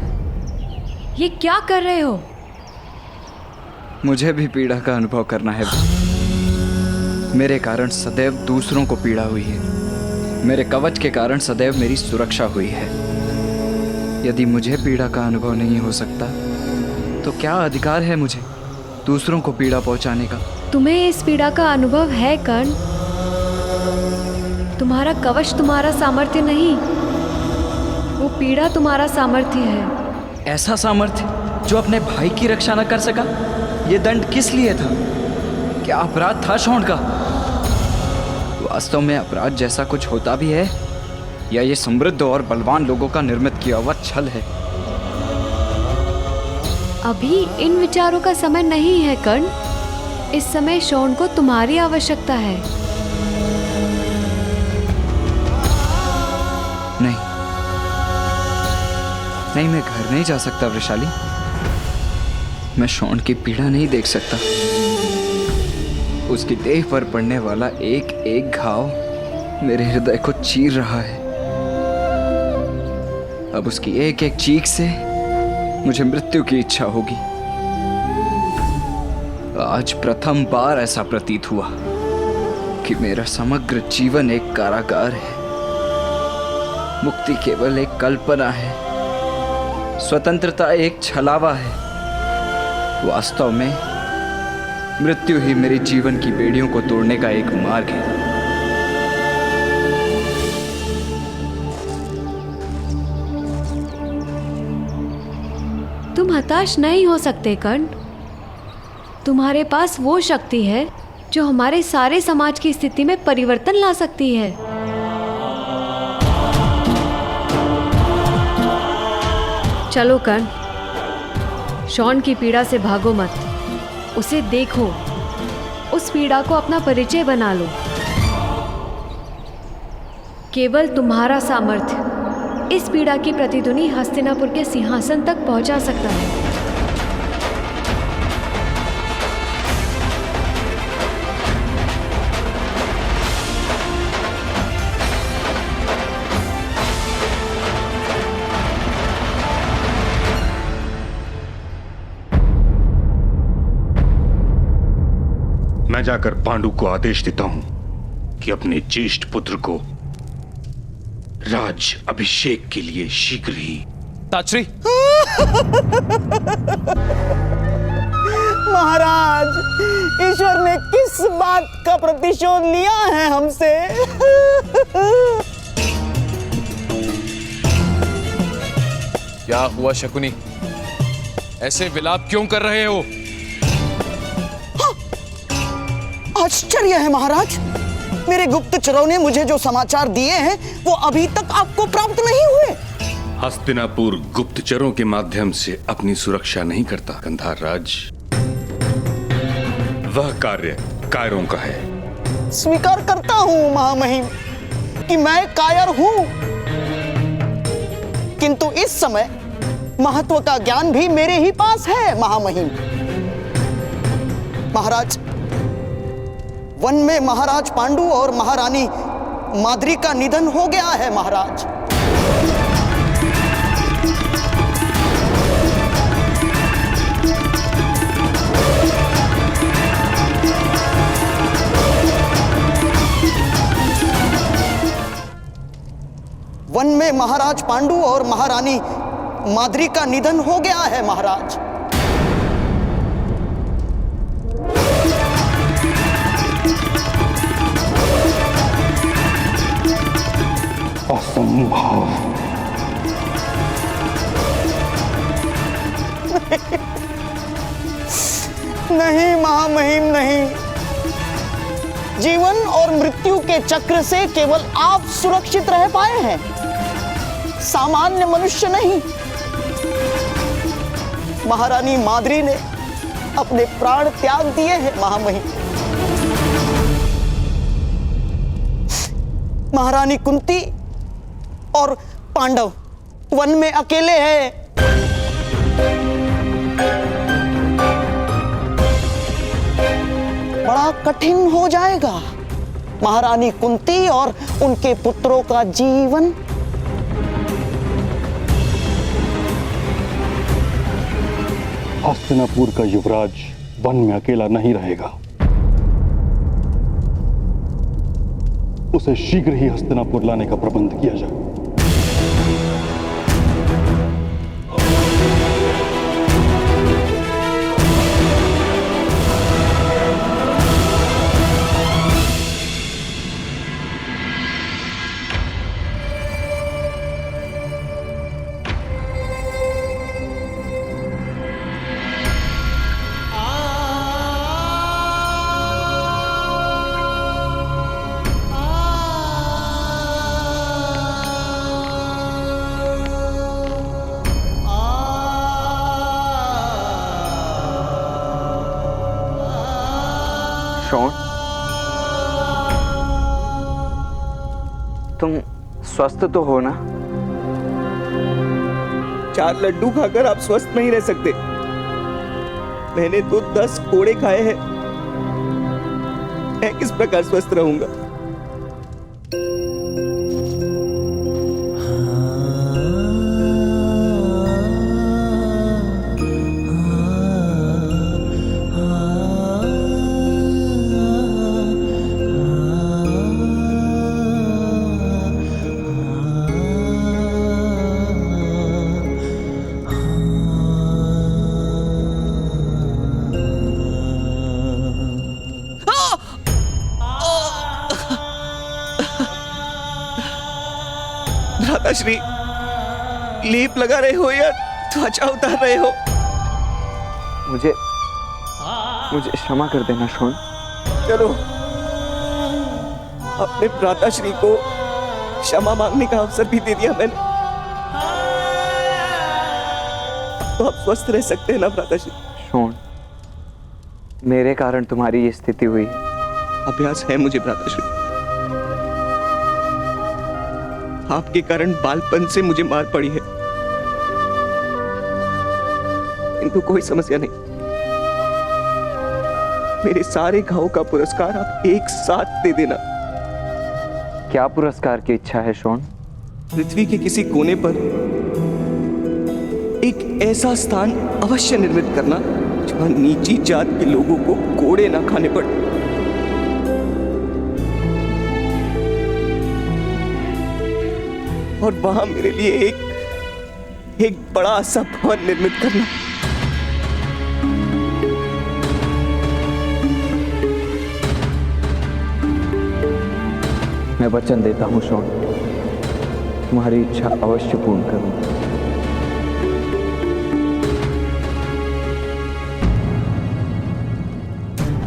ये क्या कर रहे हो? मुझे भी पीड़ा का अनुभव करना है। मेरे कारण सदैव दूसरों को पीड़ा हुई है। मेरे कवच के कारण सदैव मेरी सुरक्षा हुई है। यदि मुझे पीड़ा का अनुभव नहीं हो सकता तो क्या अधिकार है मुझे दूसरों को पीड़ा पहुंचाने का? तुम्हें इस पीड़ा का अनुभव है कर्ण। तुम्हारा कवच तुम्हारा सामर्थ्य नहीं, वो पीड़ा तुम्हारा सामर्थ्य है। ऐसा सामर्थ्य जो अपने भाई की रक्षा न कर सका? ये दंड किस लिए था? क्या अपराध था शौंड का? वास्तव में अपराध जैसा कुछ होता भी है या ये समृद्ध और बलवान लोगों का निर्मित किया हुआ छल है? अभी इन विचारों का समय नहीं है कर्ण। इस समय शौंड को तुम्हारी आवश्यकता है। नहीं, मैं घर नहीं जा सकता वृषाली। मैं शौंड की पीड़ा नहीं देख सकता। उसकी देह पर पड़ने वाला एक एक घाव मेरे हृदय को चीर रहा है। अब उसकी एक एक चीख से मुझे मृत्यु की इच्छा होगी। आज प्रथम बार ऐसा प्रतीत हुआ कि मेरा समग्र जीवन एक कारागार है। मुक्ति केवल एक कल्पना है, स्वतंत्रता एक छलावा है। वास्तव में मृत्यु ही मेरे जीवन की बेड़ियों को तोड़ने का एक मार्ग है। तुम हताश नहीं हो सकते कर्ण। तुम्हारे पास वो शक्ति है जो हमारे सारे समाज की स्थिति में परिवर्तन ला सकती है। चलो कर्ण, शौंड की पीड़ा से भागो मत, उसे देखो, उस पीड़ा को अपना परिचय बना लो। केवल तुम्हारा सामर्थ्य इस पीड़ा की प्रतिध्वनि हस्तिनापुर के सिंहासन तक पहुंचा सकता है। मैं जाकर पांडु को आदेश देता हूं कि अपने ज्येष्ठ पुत्र को राज अभिषेक के लिए शीघ्र ही। ताश्री! महाराज, ईश्वर ने किस बात का प्रतिशोध लिया है हमसे? क्या हुआ शकुनी? ऐसे विलाप क्यों कर रहे हो? आश्चर्य है महाराज, मेरे गुप्तचरों ने मुझे जो समाचार दिए हैं वो अभी तक आपको प्राप्त नहीं हुए। हस्तिनापुर गुप्तचरों के माध्यम से अपनी सुरक्षा नहीं करता गंधार राज। वह कार्य कायरों का है। स्वीकार करता हूं महामहिम कि मैं कायर हूं, किंतु इस समय महत्व का ज्ञान भी मेरे ही पास है महामहिम। महाराज, वन में महाराज पांडु और महारानी माद्री का निधन हो गया है महाराज। वन में महाराज पांडु और महारानी माद्री का निधन हो गया है महाराज। असंभव। नहीं महामहिम, नहीं। जीवन और मृत्यु के चक्र से केवल आप सुरक्षित रह पाए हैं, सामान्य मनुष्य नहीं। महारानी माद्री ने अपने प्राण त्याग दिए हैं महामहिम। महारानी कुंती और पांडव वन में अकेले हैं। बड़ा कठिन हो जाएगा महारानी कुंती और उनके पुत्रों का जीवन। हस्तिनापुर का युवराज वन में अकेला नहीं रहेगा। उसे शीघ्र ही हस्तिनापुर लाने का प्रबंध किया जाए। शॉन, तुम स्वस्थ तो हो ना? 4 लड्डू खाकर आप स्वस्थ नहीं रह सकते। मैंने तो 10 कोड़े खाए हैं। मैं किस प्रकार स्वस्थ रहूंगा? भ्राताश्री, लेप लगा रहे हो या त्वचा उतार रहे हो? मुझे क्षमा कर देना शॉन। चलो, अपने भ्राताश्री को क्षमा मांगने का अवसर भी दे दिया मैंने। तो आप स्वस्थ रह सकते हैं ना भ्राताश्री? शॉन, मेरे कारण तुम्हारी ये स्थिति हुई है। अभ्यास है मुझे भ्राताश्री। आपके कारण बालपन से मुझे मार पड़ी है, किंतु कोई समस्या नहीं। मेरे सारे घावों का पुरस्कार आप एक साथ दे देना। क्या पुरस्कार की इच्छा है शॉन? पृथ्वी के किसी कोने पर एक ऐसा स्थान अवश्य निर्मित करना जहां नीची जात के लोगों को कोड़े ना खाने पड़े। और वहां मेरे लिए एक बड़ा सा भवन निर्मित करना। मैं वचन देता हूं शॉन, तुम्हारी इच्छा अवश्य पूर्ण करूंगा।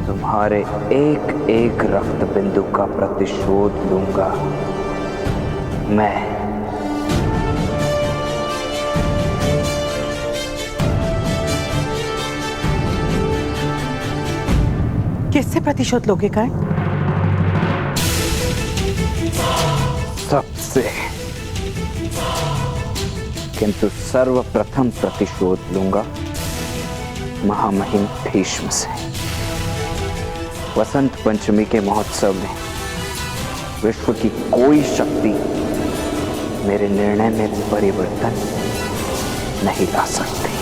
तुम्हारे एक एक रक्त बिंदु का प्रतिशोध लूंगा मैं। किससे प्रतिशोध लोगे कर्ण? सबसे, किंतु सर्वप्रथम प्रतिशोध लूंगा महामहिम भीष्म से। वसंत पंचमी के महोत्सव में विश्व की कोई शक्ति मेरे निर्णय में परिवर्तन नहीं ला सकती।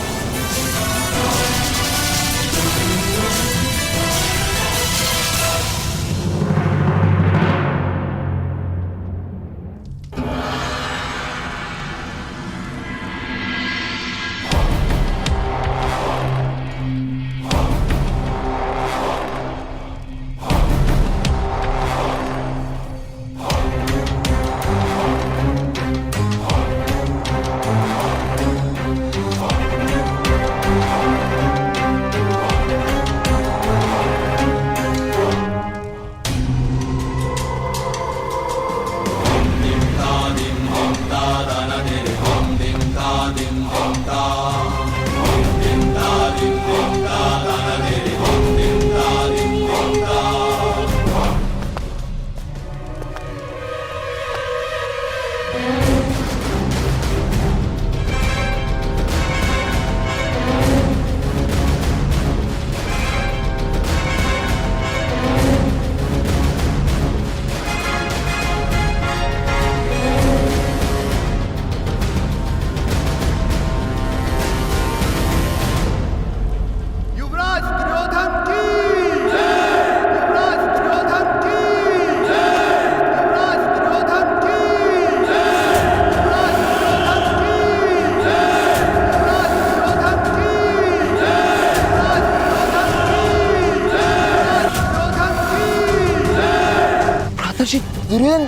दुर्योधन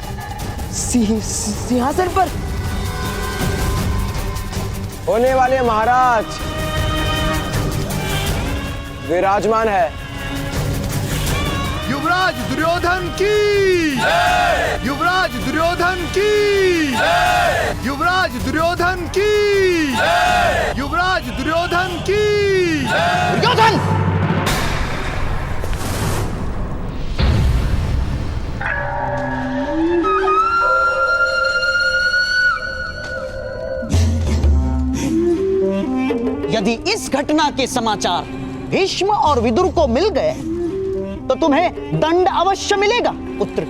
सिंहासन पर होने वाले महाराज विराजमान है। युवराज दुर्योधन की, युवराज दुर्योधन की, युवराज दुर्योधन की, युवराज दुर्योधन की। दुर्योधन! यदि इस घटना के समाचार भीष्म और विदुर को मिल गए तो तुम्हें दंड अवश्य मिलेगा पुत्र।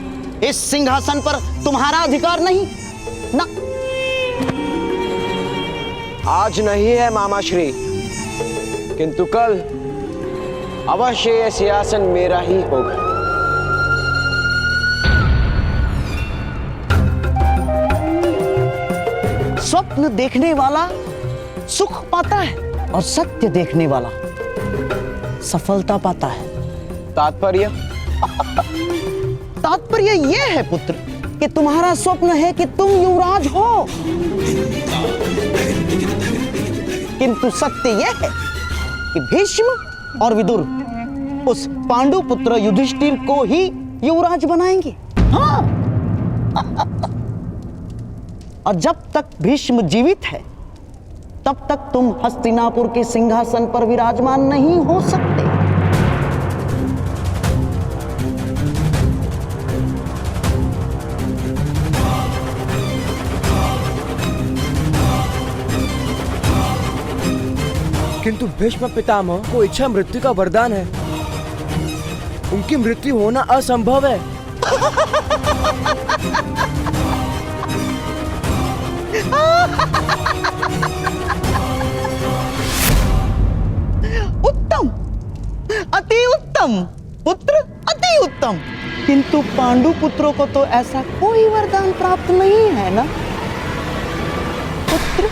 इस सिंहासन पर तुम्हारा अधिकार नहीं ना। आज नहीं है मामाश्री, किंतु कल अवश्य यह सिंहासन मेरा ही होगा। स्वप्न देखने वाला सुख पाता है और सत्य देखने वाला सफलता पाता है। तात्पर्य? तात्पर्य यह है पुत्र कि तुम्हारा स्वप्न है कि तुम युवराज हो, किंतु सत्य यह है कि भीष्म और विदुर उस पांडु पुत्र युधिष्ठिर को ही युवराज बनाएंगे। हाँ। और जब तक भीष्म जीवित है तब तक तुम हस्तिनापुर के सिंहासन पर विराजमान नहीं हो सकते। किंतु भीष्म पितामह को इच्छा मृत्यु का वरदान है, उनकी मृत्यु होना असंभव है। उत्तम, अति उत्तम पुत्र, अति उत्तम। किंतु पांडु पुत्रों को तो ऐसा कोई वरदान प्राप्त नहीं है ना पुत्र।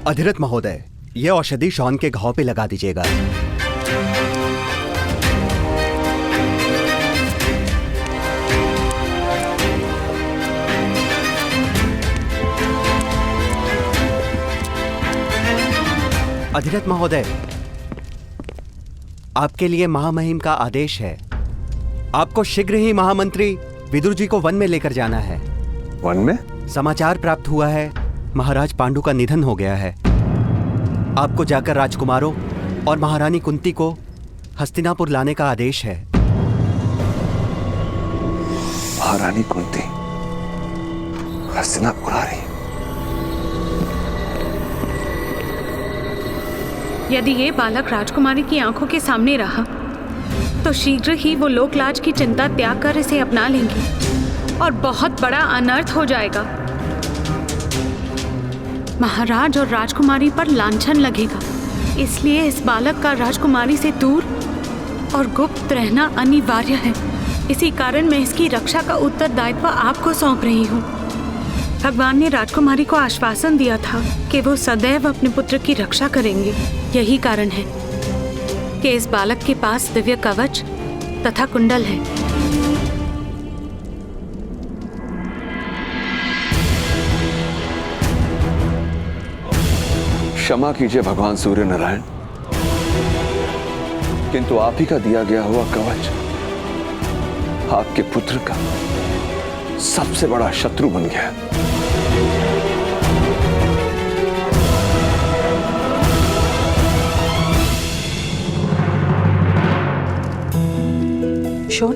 अधिरथ महोदय, यह औषधि शॉन के घाव पे लगा दीजिएगा। अधिरथ महोदय, आपके लिए महामहिम का आदेश है। आपको शीघ्र ही महामंत्री विदुर जी को वन में लेकर जाना है। वन में? समाचार प्राप्त हुआ है महाराज पांडु का निधन हो गया है। आपको जाकर राजकुमारों और महारानी कुंती को हस्तिनापुर लाने का आदेश है। महारानी कुंती हस्तिनापुर आ रही? यदि ये बालक राजकुमारी की आंखों के सामने रहा तो शीघ्र ही वो लोकलाज की चिंता त्याग कर इसे अपना लेंगी और बहुत बड़ा अनर्थ हो जाएगा। महाराज और राजकुमारी पर लांछन लगेगा। इसलिए इस बालक का राजकुमारी से दूर और गुप्त रहना अनिवार्य है। इसी कारण मैं इसकी रक्षा का उत्तरदायित्व आपको सौंप रही हूँ। भगवान ने राजकुमारी को आश्वासन दिया था कि वो सदैव अपने पुत्र की रक्षा करेंगे। यही कारण है कि इस बालक के पास दिव्य कवच तथा कुंडल है। क्षमा कीजिए भगवान सूर्य नारायण, किंतु आप ही का दिया गया हुआ कवच आपके पुत्र का सबसे बड़ा शत्रु बन गया। शोन,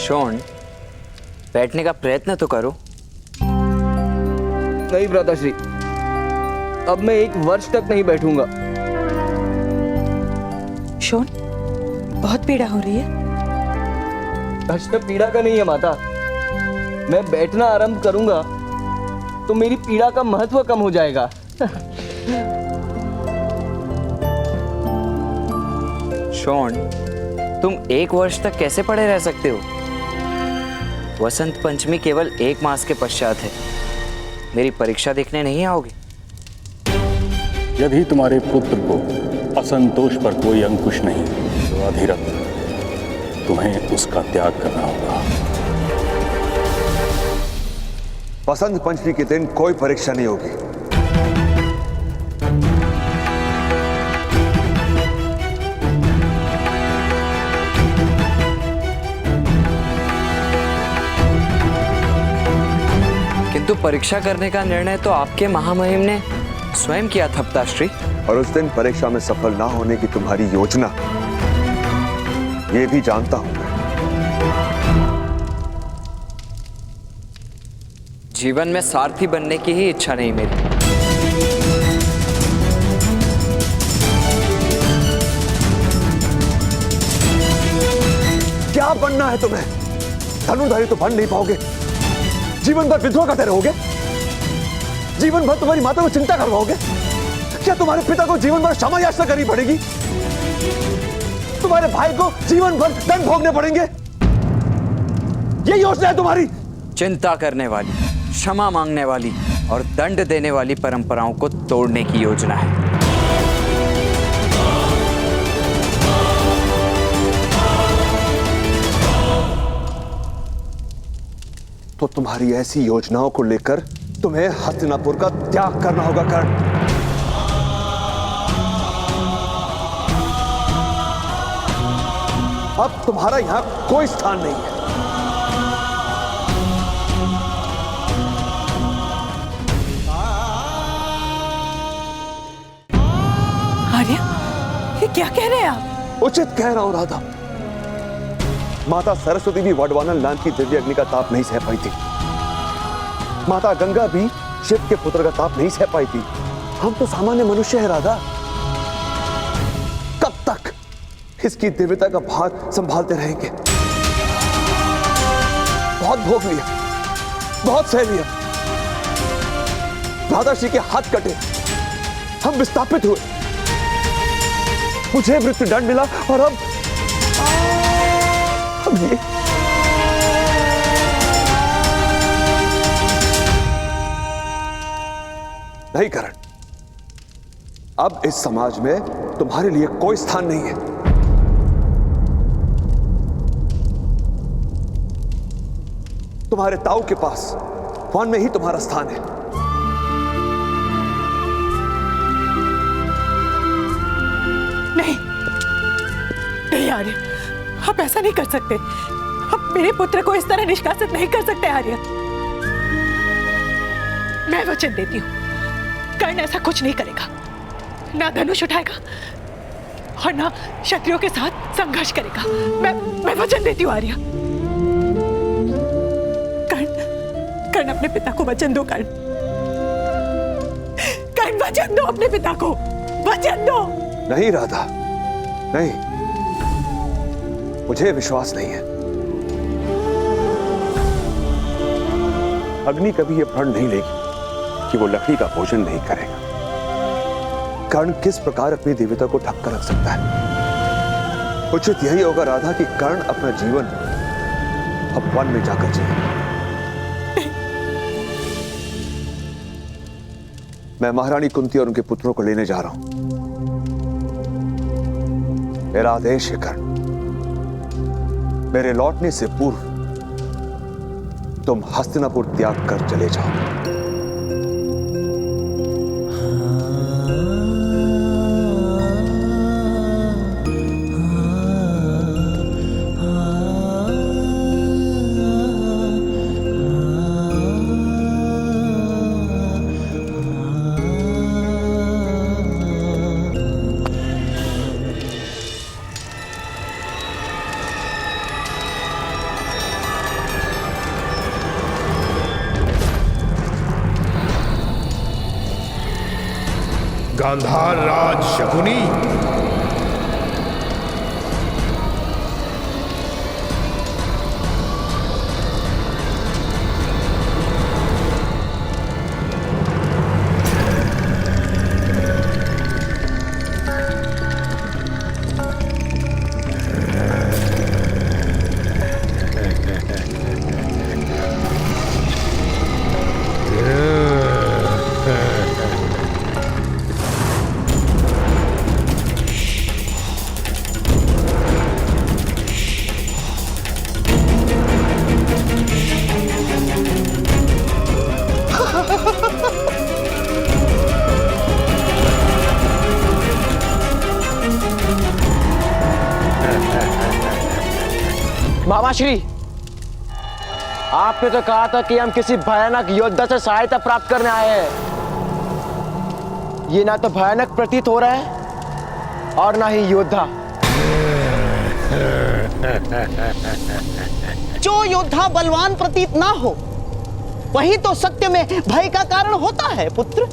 शोन, बैठने का प्रयत्न तो करो। नहीं भ्राताश्री, अब मैं 1 वर्ष तक नहीं बैठूंगा। शोन, बहुत पीड़ा हो रही है। कष्ट पीड़ा का नहीं है माता। मैं बैठना आरंभ करूंगा तो मेरी पीड़ा का महत्व कम हो जाएगा। शॉन, तुम 1 वर्ष तक कैसे पड़े रह सकते हो? वसंत पंचमी केवल 1 मास के पश्चात है। मेरी परीक्षा देखने नहीं आओगे? यदि तुम्हारे पुत्र को असंतोष पर कोई अंकुश नहीं तो अधिरथ तुम्हें उसका त्याग करना होगा। वसंत पंचमी के दिन कोई परीक्षा नहीं होगी। किंतु परीक्षा करने का निर्णय तो आपके महामहिम ने स्वयं किया था पिताश्री। और उस दिन परीक्षा में सफल ना होने की तुम्हारी योजना, ये भी जानता हूं मैं। जीवन में सारथी बनने की ही इच्छा नहीं मेरी। क्या बनना है तुम्हें? धनुर्धारी तो बन नहीं पाओगे। जीवन भर विद्रोह करते रहोगे। जीवन भर तुम्हारी माता को चिंता करवाओगे। क्या तुम्हारे पिता को जीवन भर क्षमा याचना करनी पड़ेगी? तुम्हारे भाई को जीवन भर दंड भोगने पड़ेंगे? ये योजना है तुम्हारी? चिंता करने वाली, क्षमा मांगने वाली और दंड देने वाली परंपराओं को तोड़ने की योजना है। तो तुम्हारी ऐसी योजनाओं को लेकर तुम्हें हस्तिनापुर का त्याग करना होगा कर्ण। अब तुम्हारा यहां कोई स्थान नहीं है। आर्य, ये क्या कह रहे हैं आप? उचित कह रहा हूं राधा। माता सरस्वती भी वडवानल नाम की दिव्य अग्नि का ताप नहीं सह पाई थी। माता गंगा भी शिव के पुत्र का ताप नहीं सह पाई थी। हम तो सामान्य मनुष्य हैं राधा। कब तक इसकी दिव्यता का भार संभालते रहेंगे? बहुत भोग लिया, बहुत सह लिया। राधाश्री के हाथ कटे, हम विस्थापित हुए, मुझे मृत्यु दंड मिला और अब ये नहीं करण। अब इस समाज में तुम्हारे लिए कोई स्थान नहीं है। तुम्हारे ताऊ के पास वन में ही तुम्हारा स्थान है। नहीं, नहीं आर्य, आप ऐसा नहीं कर सकते। आप मेरे पुत्र को इस तरह निष्कासित नहीं कर सकते आर्य। मैं वचन देती हूँ, कर्ण ऐसा कुछ नहीं करेगा। ना धनुष उठाएगा और ना क्षत्रियों के साथ संघर्ष करेगा। मैं वचन देती हूँ आर्य। कर्ण अपने पिता को वचन दो। कर्ण वचन दो अपने पिता को, वचन दो। नहीं राधा, नहीं, मुझे विश्वास नहीं है। अग्नि कभी यह प्रण नहीं लेगी कि वो लकड़ी का भोजन नहीं करेगा। कर्ण किस प्रकार अपनी दिव्यता को ढक कर रख सकता है? उचित यही होगा राधा कि कर्ण अपना जीवन अब वन में जाकर जिए। मैं महारानी कुंती और उनके पुत्रों को लेने जा रहा हूं। मेरा आदेश है कर्ण, मेरे लौटने से पूर्व तुम हस्तिनापुर त्याग कर चले जाओ। गांधार राज शकुनी, मामाश्री, आपने तो कहा था कि हम किसी भयानक योद्धा से सहायता प्राप्त करने आए हैं। ये ना तो भयानक प्रतीत हो रहा है और ना ही योद्धा। जो योद्धा बलवान प्रतीत ना हो वही तो सत्य में भय का कारण होता है पुत्र।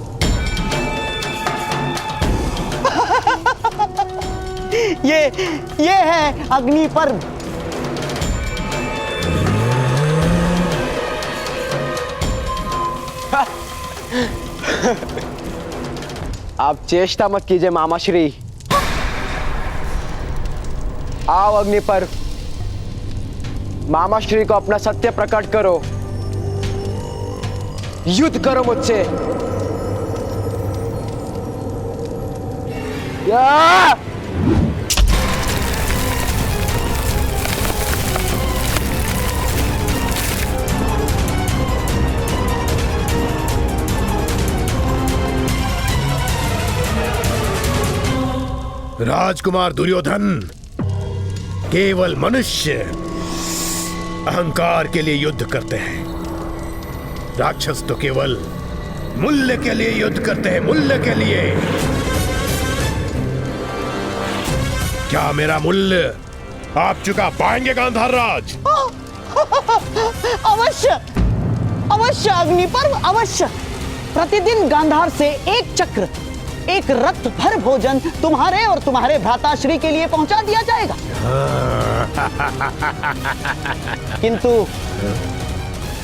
ये है अग्नि पर्व। आप चेष्टा मत कीजिए मामाश्री। आओ अग्नि पर्व, मामाश्री को अपना सत्य प्रकट करो, युद्ध करो मुझसे। या! राजकुमार दुर्योधन केवल मनुष्य अहंकार के लिए युद्ध करते हैं। राक्षस तो केवल मूल्य के लिए युद्ध करते हैं, मूल्य के लिए। क्या मेरा मूल्य आप चुका पाएंगे गांधार राज? अवश्य अवश्य अग्नि पर्व, अवश्य। प्रतिदिन गांधार से एक चक्र, एक रथ भर भोजन तुम्हारे और तुम्हारे भ्राताश्री के लिए पहुंचा दिया जाएगा। किंतु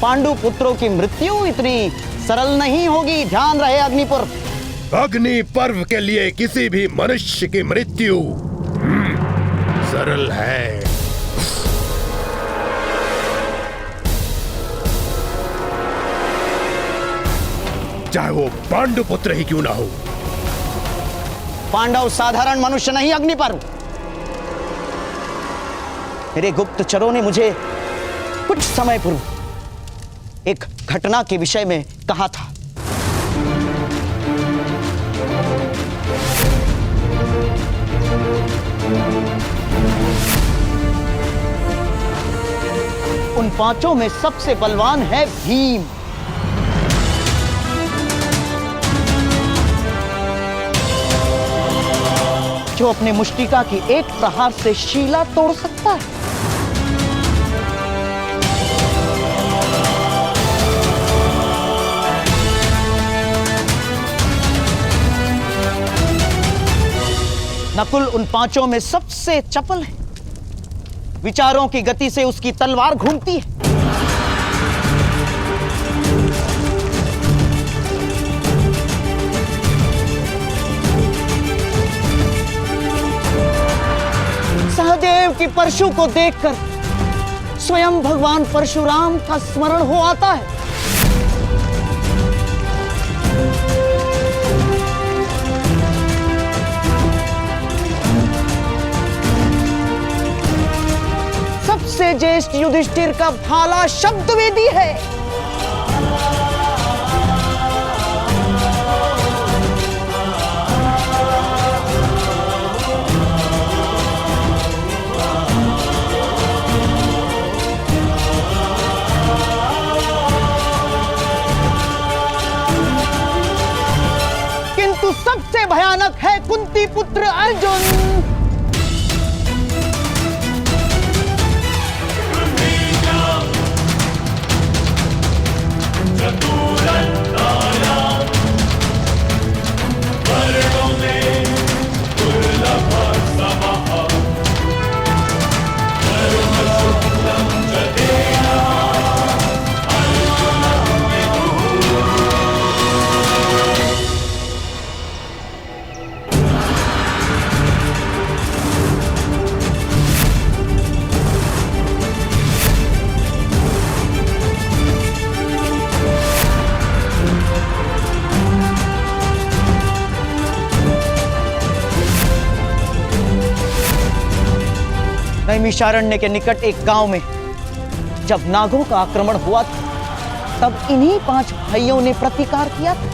पांडु पुत्रों की मृत्यु इतनी सरल नहीं होगी, ध्यान रहे अग्नि पर्व। अग्नि पर्व के लिए किसी भी मनुष्य की मृत्यु सरल है। चाहे वो पांडु पुत्र ही क्यों ना हो। पांडव साधारण मनुष्य नहीं अग्नि पर्व। मेरे गुप्तचरों ने मुझे कुछ समय पूर्व एक घटना के विषय में कहा था। उन पांचों में सबसे बलवान है भीम। जो अपने मुष्टिका की एक प्रहार से शीला तोड़ सकता है। नकुल उन पांचों में सबसे चपल है। विचारों की गति से उसकी तलवार घूमती है। सहदेव की परशु को देखकर स्वयं भगवान परशुराम का स्मरण हो आता है। सबसे ज्येष्ठ युधिष्ठिर का भाला शब्द वेदी है। किंतु सबसे भयानक है कुंती पुत्र अर्जुन। Burn नैमिषारण्य के निकट एक गांव में जब नागों का आक्रमण हुआ था, तब इन्हीं 5 भाइयों ने प्रतिकार किया था।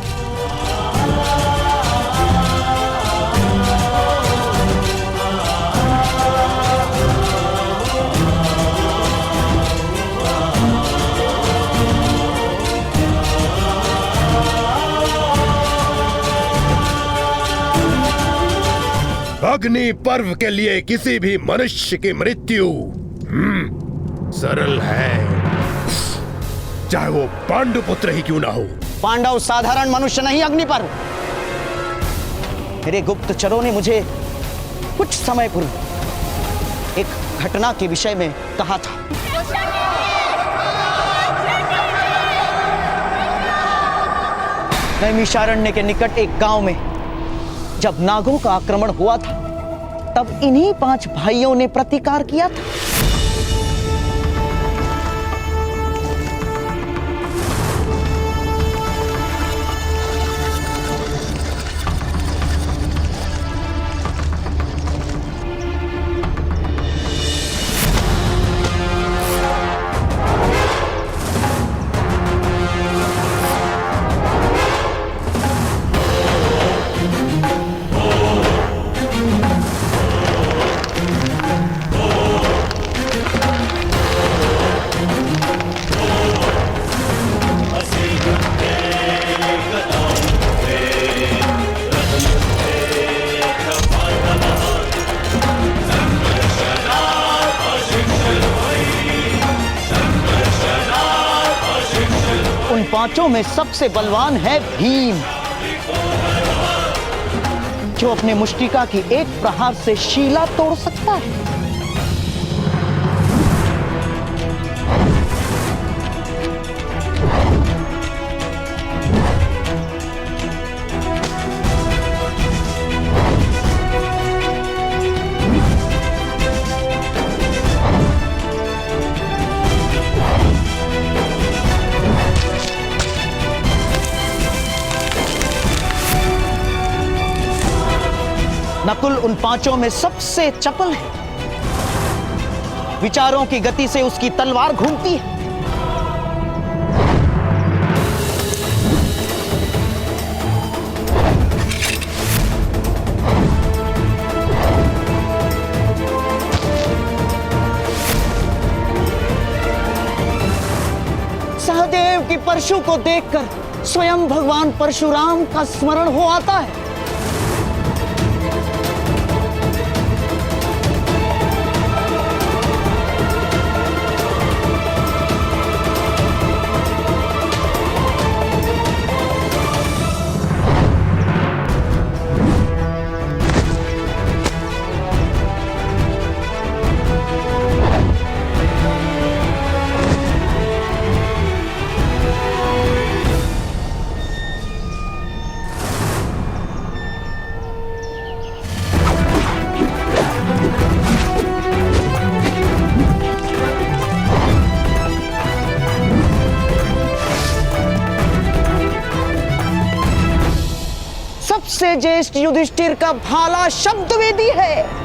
अग्नि पर्व के लिए किसी भी मनुष्य की मृत्यु सरल है, चाहे वो पांडुपुत्र ही क्यों ना हो। पांडव साधारण मनुष्य नहीं अग्निपर्व। मेरे गुप्तचरों ने मुझे कुछ समय पूर्व एक घटना के विषय में कहा था। नैमिषारण्य के निकट एक गांव में जब नागों का आक्रमण हुआ था, तब इन्हीं 5 भाइयों ने प्रतिकार किया था। उन 5 में सबसे बलवान है भीम, जो अपने मुष्टिका की एक प्रहार से शीला तोड़ सकता है। नकुल उन 5 में सबसे चपल है। विचारों की गति से उसकी तलवार घूमती है। सहदेव की परशु को देखकर स्वयं भगवान परशुराम का स्मरण हो आता है। सबसे ज्येष्ठ युधिष्ठिर का भाला शब्द वेदी है।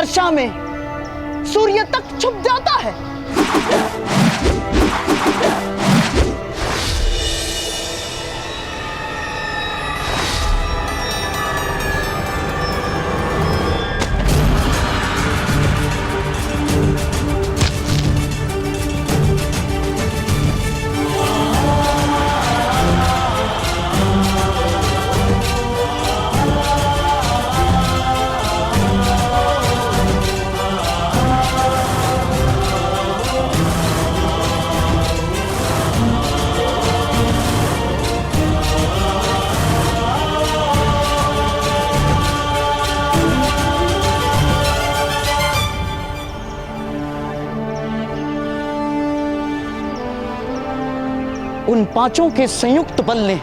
दशा में सूर्य तक छुप जाता है। उन पांचों के संयुक्त बल ने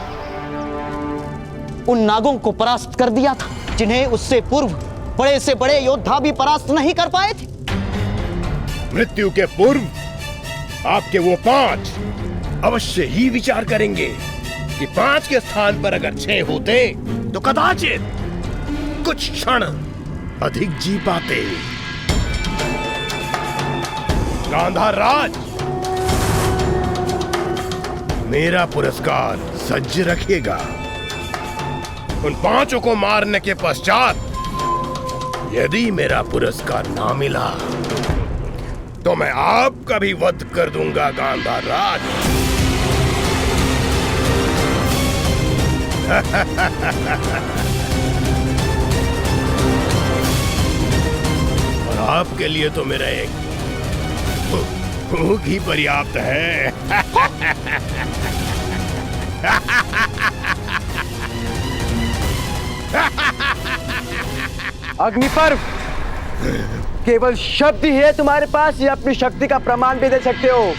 उन नागों को परास्त कर दिया था जिन्हें उससे पूर्व बड़े से बड़े योद्धा भी परास्त नहीं कर पाए थे। मृत्यु के पूर्व आपके वो 5 अवश्य ही विचार करेंगे कि 5 के स्थान पर अगर 6 होते तो कदाचित कुछ क्षण अधिक जी पाते। गांधार राज, मेरा पुरस्कार सज्ज रखिएगा। उन 5 को मारने के पश्चात यदि मेरा पुरस्कार ना मिला तो मैं आपका भी वध कर दूंगा गांधार राज। और आपके लिए तो मेरा एक भूख ही पर्याप्त है। अग्निपर्व, केवल शब्द ही है तुम्हारे पास या अपनी शक्ति का प्रमाण भी दे सकते हो?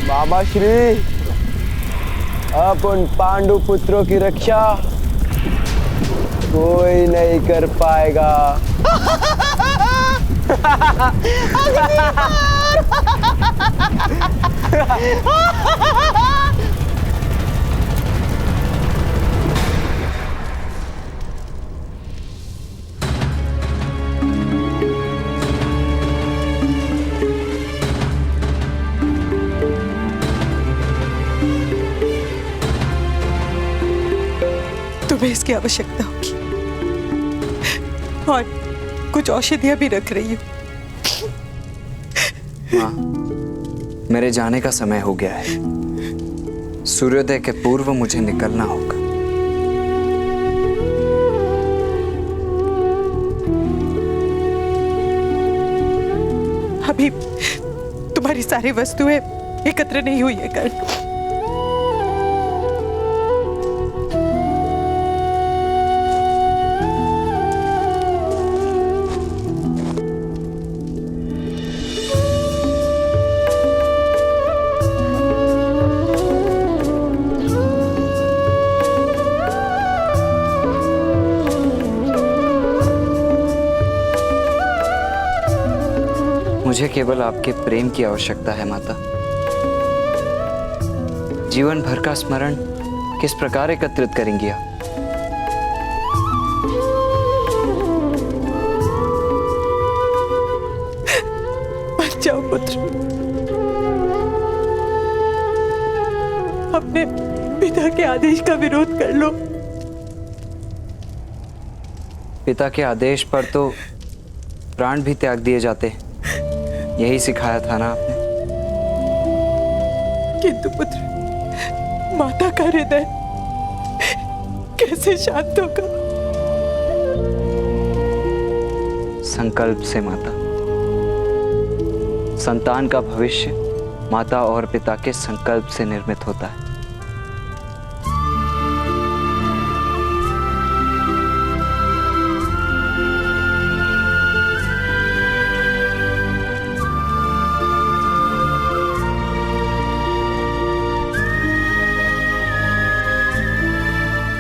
मामा श्री, अब उन पांडु पुत्रों की रक्षा कोई नहीं कर पाएगा। तुम्हें इसकी आवश्यकता होगी और कुछ औषधियां भी रख रही हूं। माँ, मेरे जाने का समय हो गया है। सूर्योदय के पूर्व मुझे निकलना होगा। अभी तुम्हारी सारी वस्तुएं एकत्र नहीं हुई है कर्ण। मुझे केवल आपके प्रेम की आवश्यकता है माता। जीवन भर का स्मरण किस प्रकार एकत्रित करेंगी आप? मत जाओ पुत्र, अपने पिता के आदेश का विरोध कर लो पिता के आदेश पर तो प्राण भी त्याग दिए जाते, यही सिखाया था ना आपने। किंतु पुत्र, माता का हृदय कैसे शांत होगा? संकल्प से माता। संतान का भविष्य माता और पिता के संकल्प से निर्मित होता है।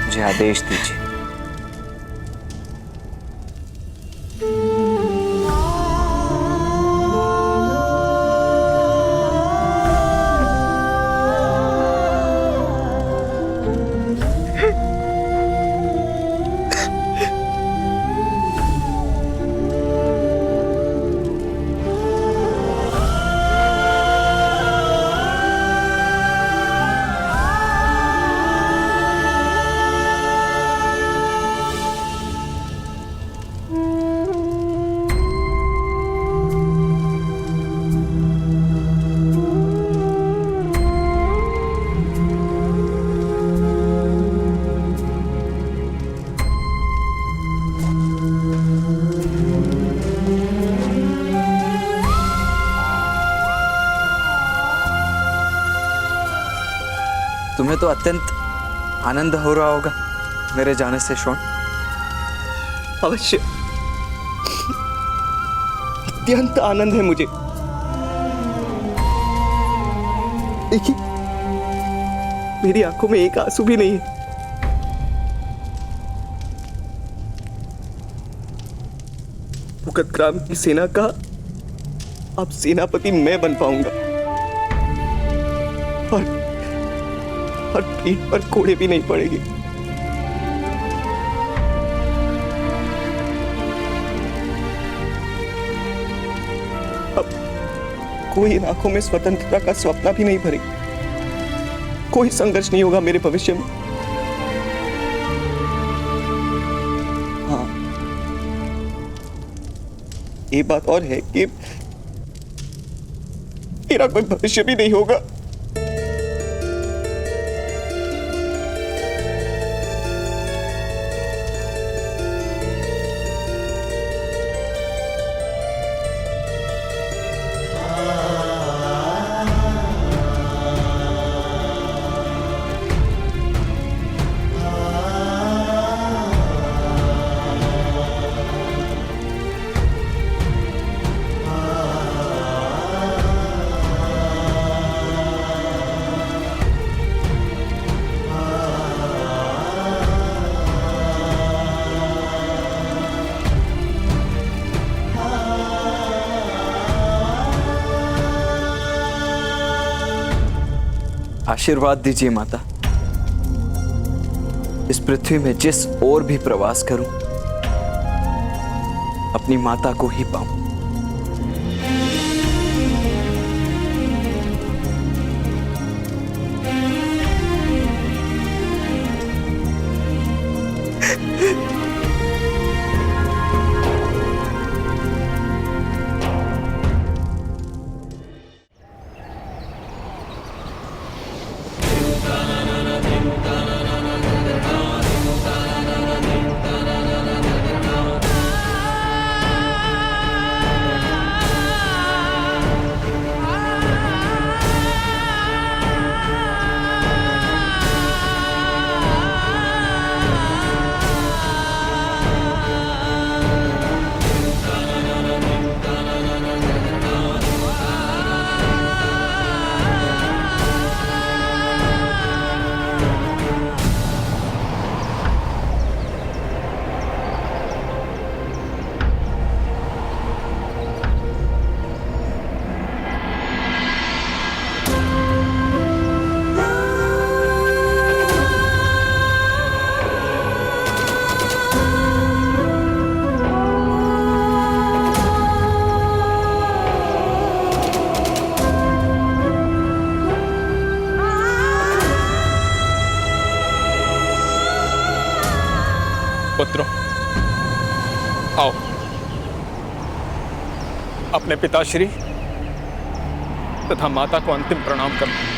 मुझे आदेश दीजिए। तुम्हें तो अत्यंत आनंद हो रहा होगा मेरे जाने से शोन। अवश्य, अत्यंत आनंद है मुझे। देखिए, मेरी आंखों में एक आंसू भी नहीं है। भूकतग्राम की सेना का अब सेनापति मैं बन पाऊंगा और पीठ पर कोड़े भी नहीं पड़ेंगे। अब कोई इन आंखों में स्वतंत्रता का स्वप्न भी नहीं भरेगा। कोई संघर्ष नहीं होगा मेरे भविष्य में। हाँ, ये बात और है कि मेरा कोई भविष्य भी नहीं होगा। आशीर्वाद दीजिए माता। इस पृथ्वी में जिस ओर भी प्रवास करूं, अपनी माता को ही पाऊं। अपने पिताश्री तथा माता को अंतिम प्रणाम करना।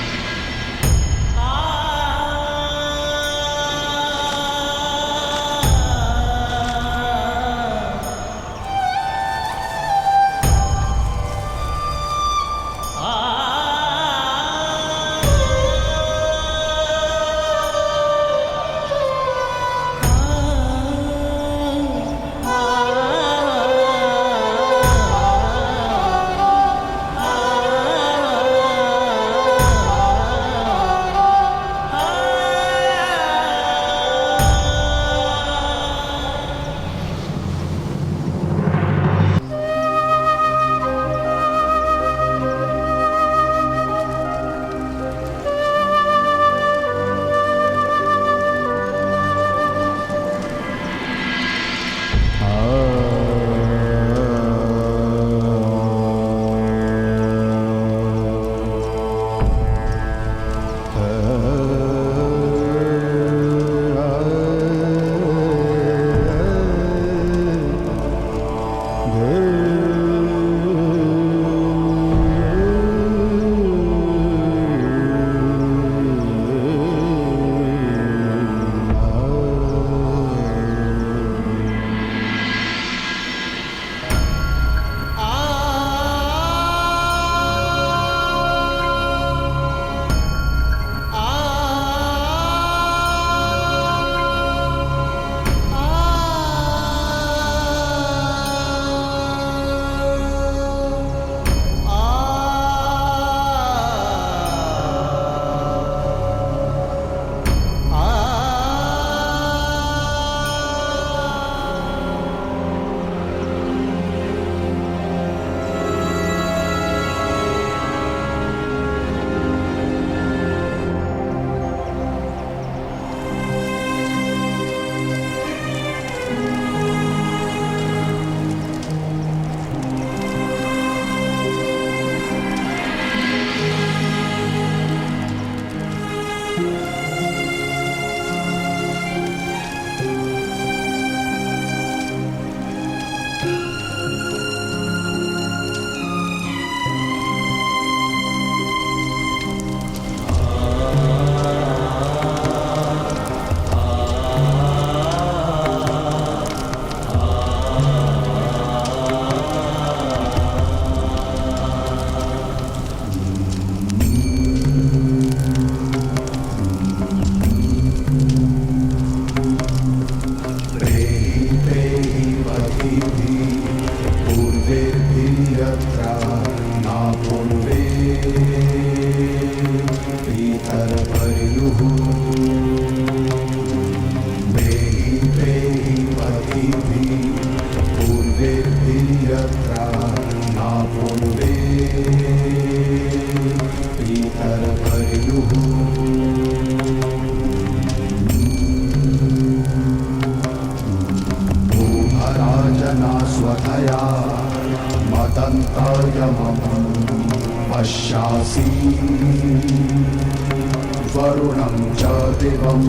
स्वधया मदन्तयमं पश्यासि वरुणं च दिवम्।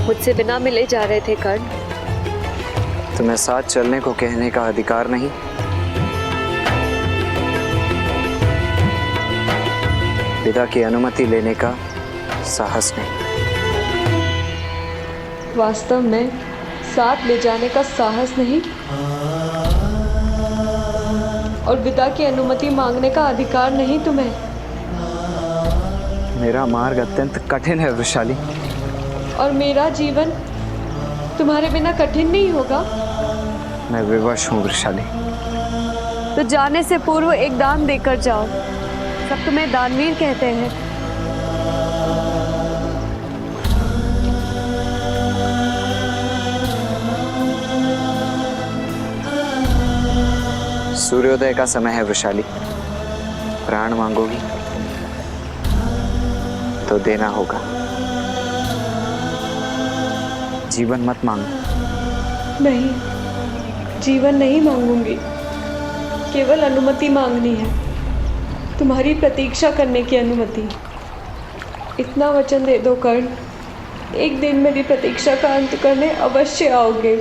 मुझसे बिना मिले जा रहे थे कर्ण। तुम्हें साथ चलने को कहने का अधिकार नहीं? पिता की अनुमति लेने का साहस नहीं? वास्तव में साथ ले जाने का साहस नहीं और विदा की अनुमति मांगने का अधिकार नहीं तुम्हें? मेरा मार्ग अत्यंत कठिन है वृषाली। और मेरा जीवन तुम्हारे बिना कठिन नहीं होगा? मैं विवश हूँ वृषाली। तो जाने से पूर्व एक दान देकर जाओ। सब तुम्हें दानवीर कहते हैं। सूर्योदय का समय है वृषाली। प्राण मांगोगी तो देना होगा। जीवन मत मांगो। नहीं, जीवन नहीं मांगूंगी। केवल अनुमति मांगनी है, तुम्हारी प्रतीक्षा करने की अनुमति। इतना वचन दे दो कर्ण, एक दिन मेरी प्रतीक्षा का अंत करने अवश्य आओगे।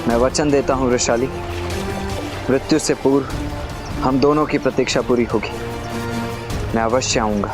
मैं वचन देता हूँ वृषाली, मृत्यु से पूर्व हम दोनों की प्रतीक्षा पूरी होगी। मैं अवश्य आऊंगा।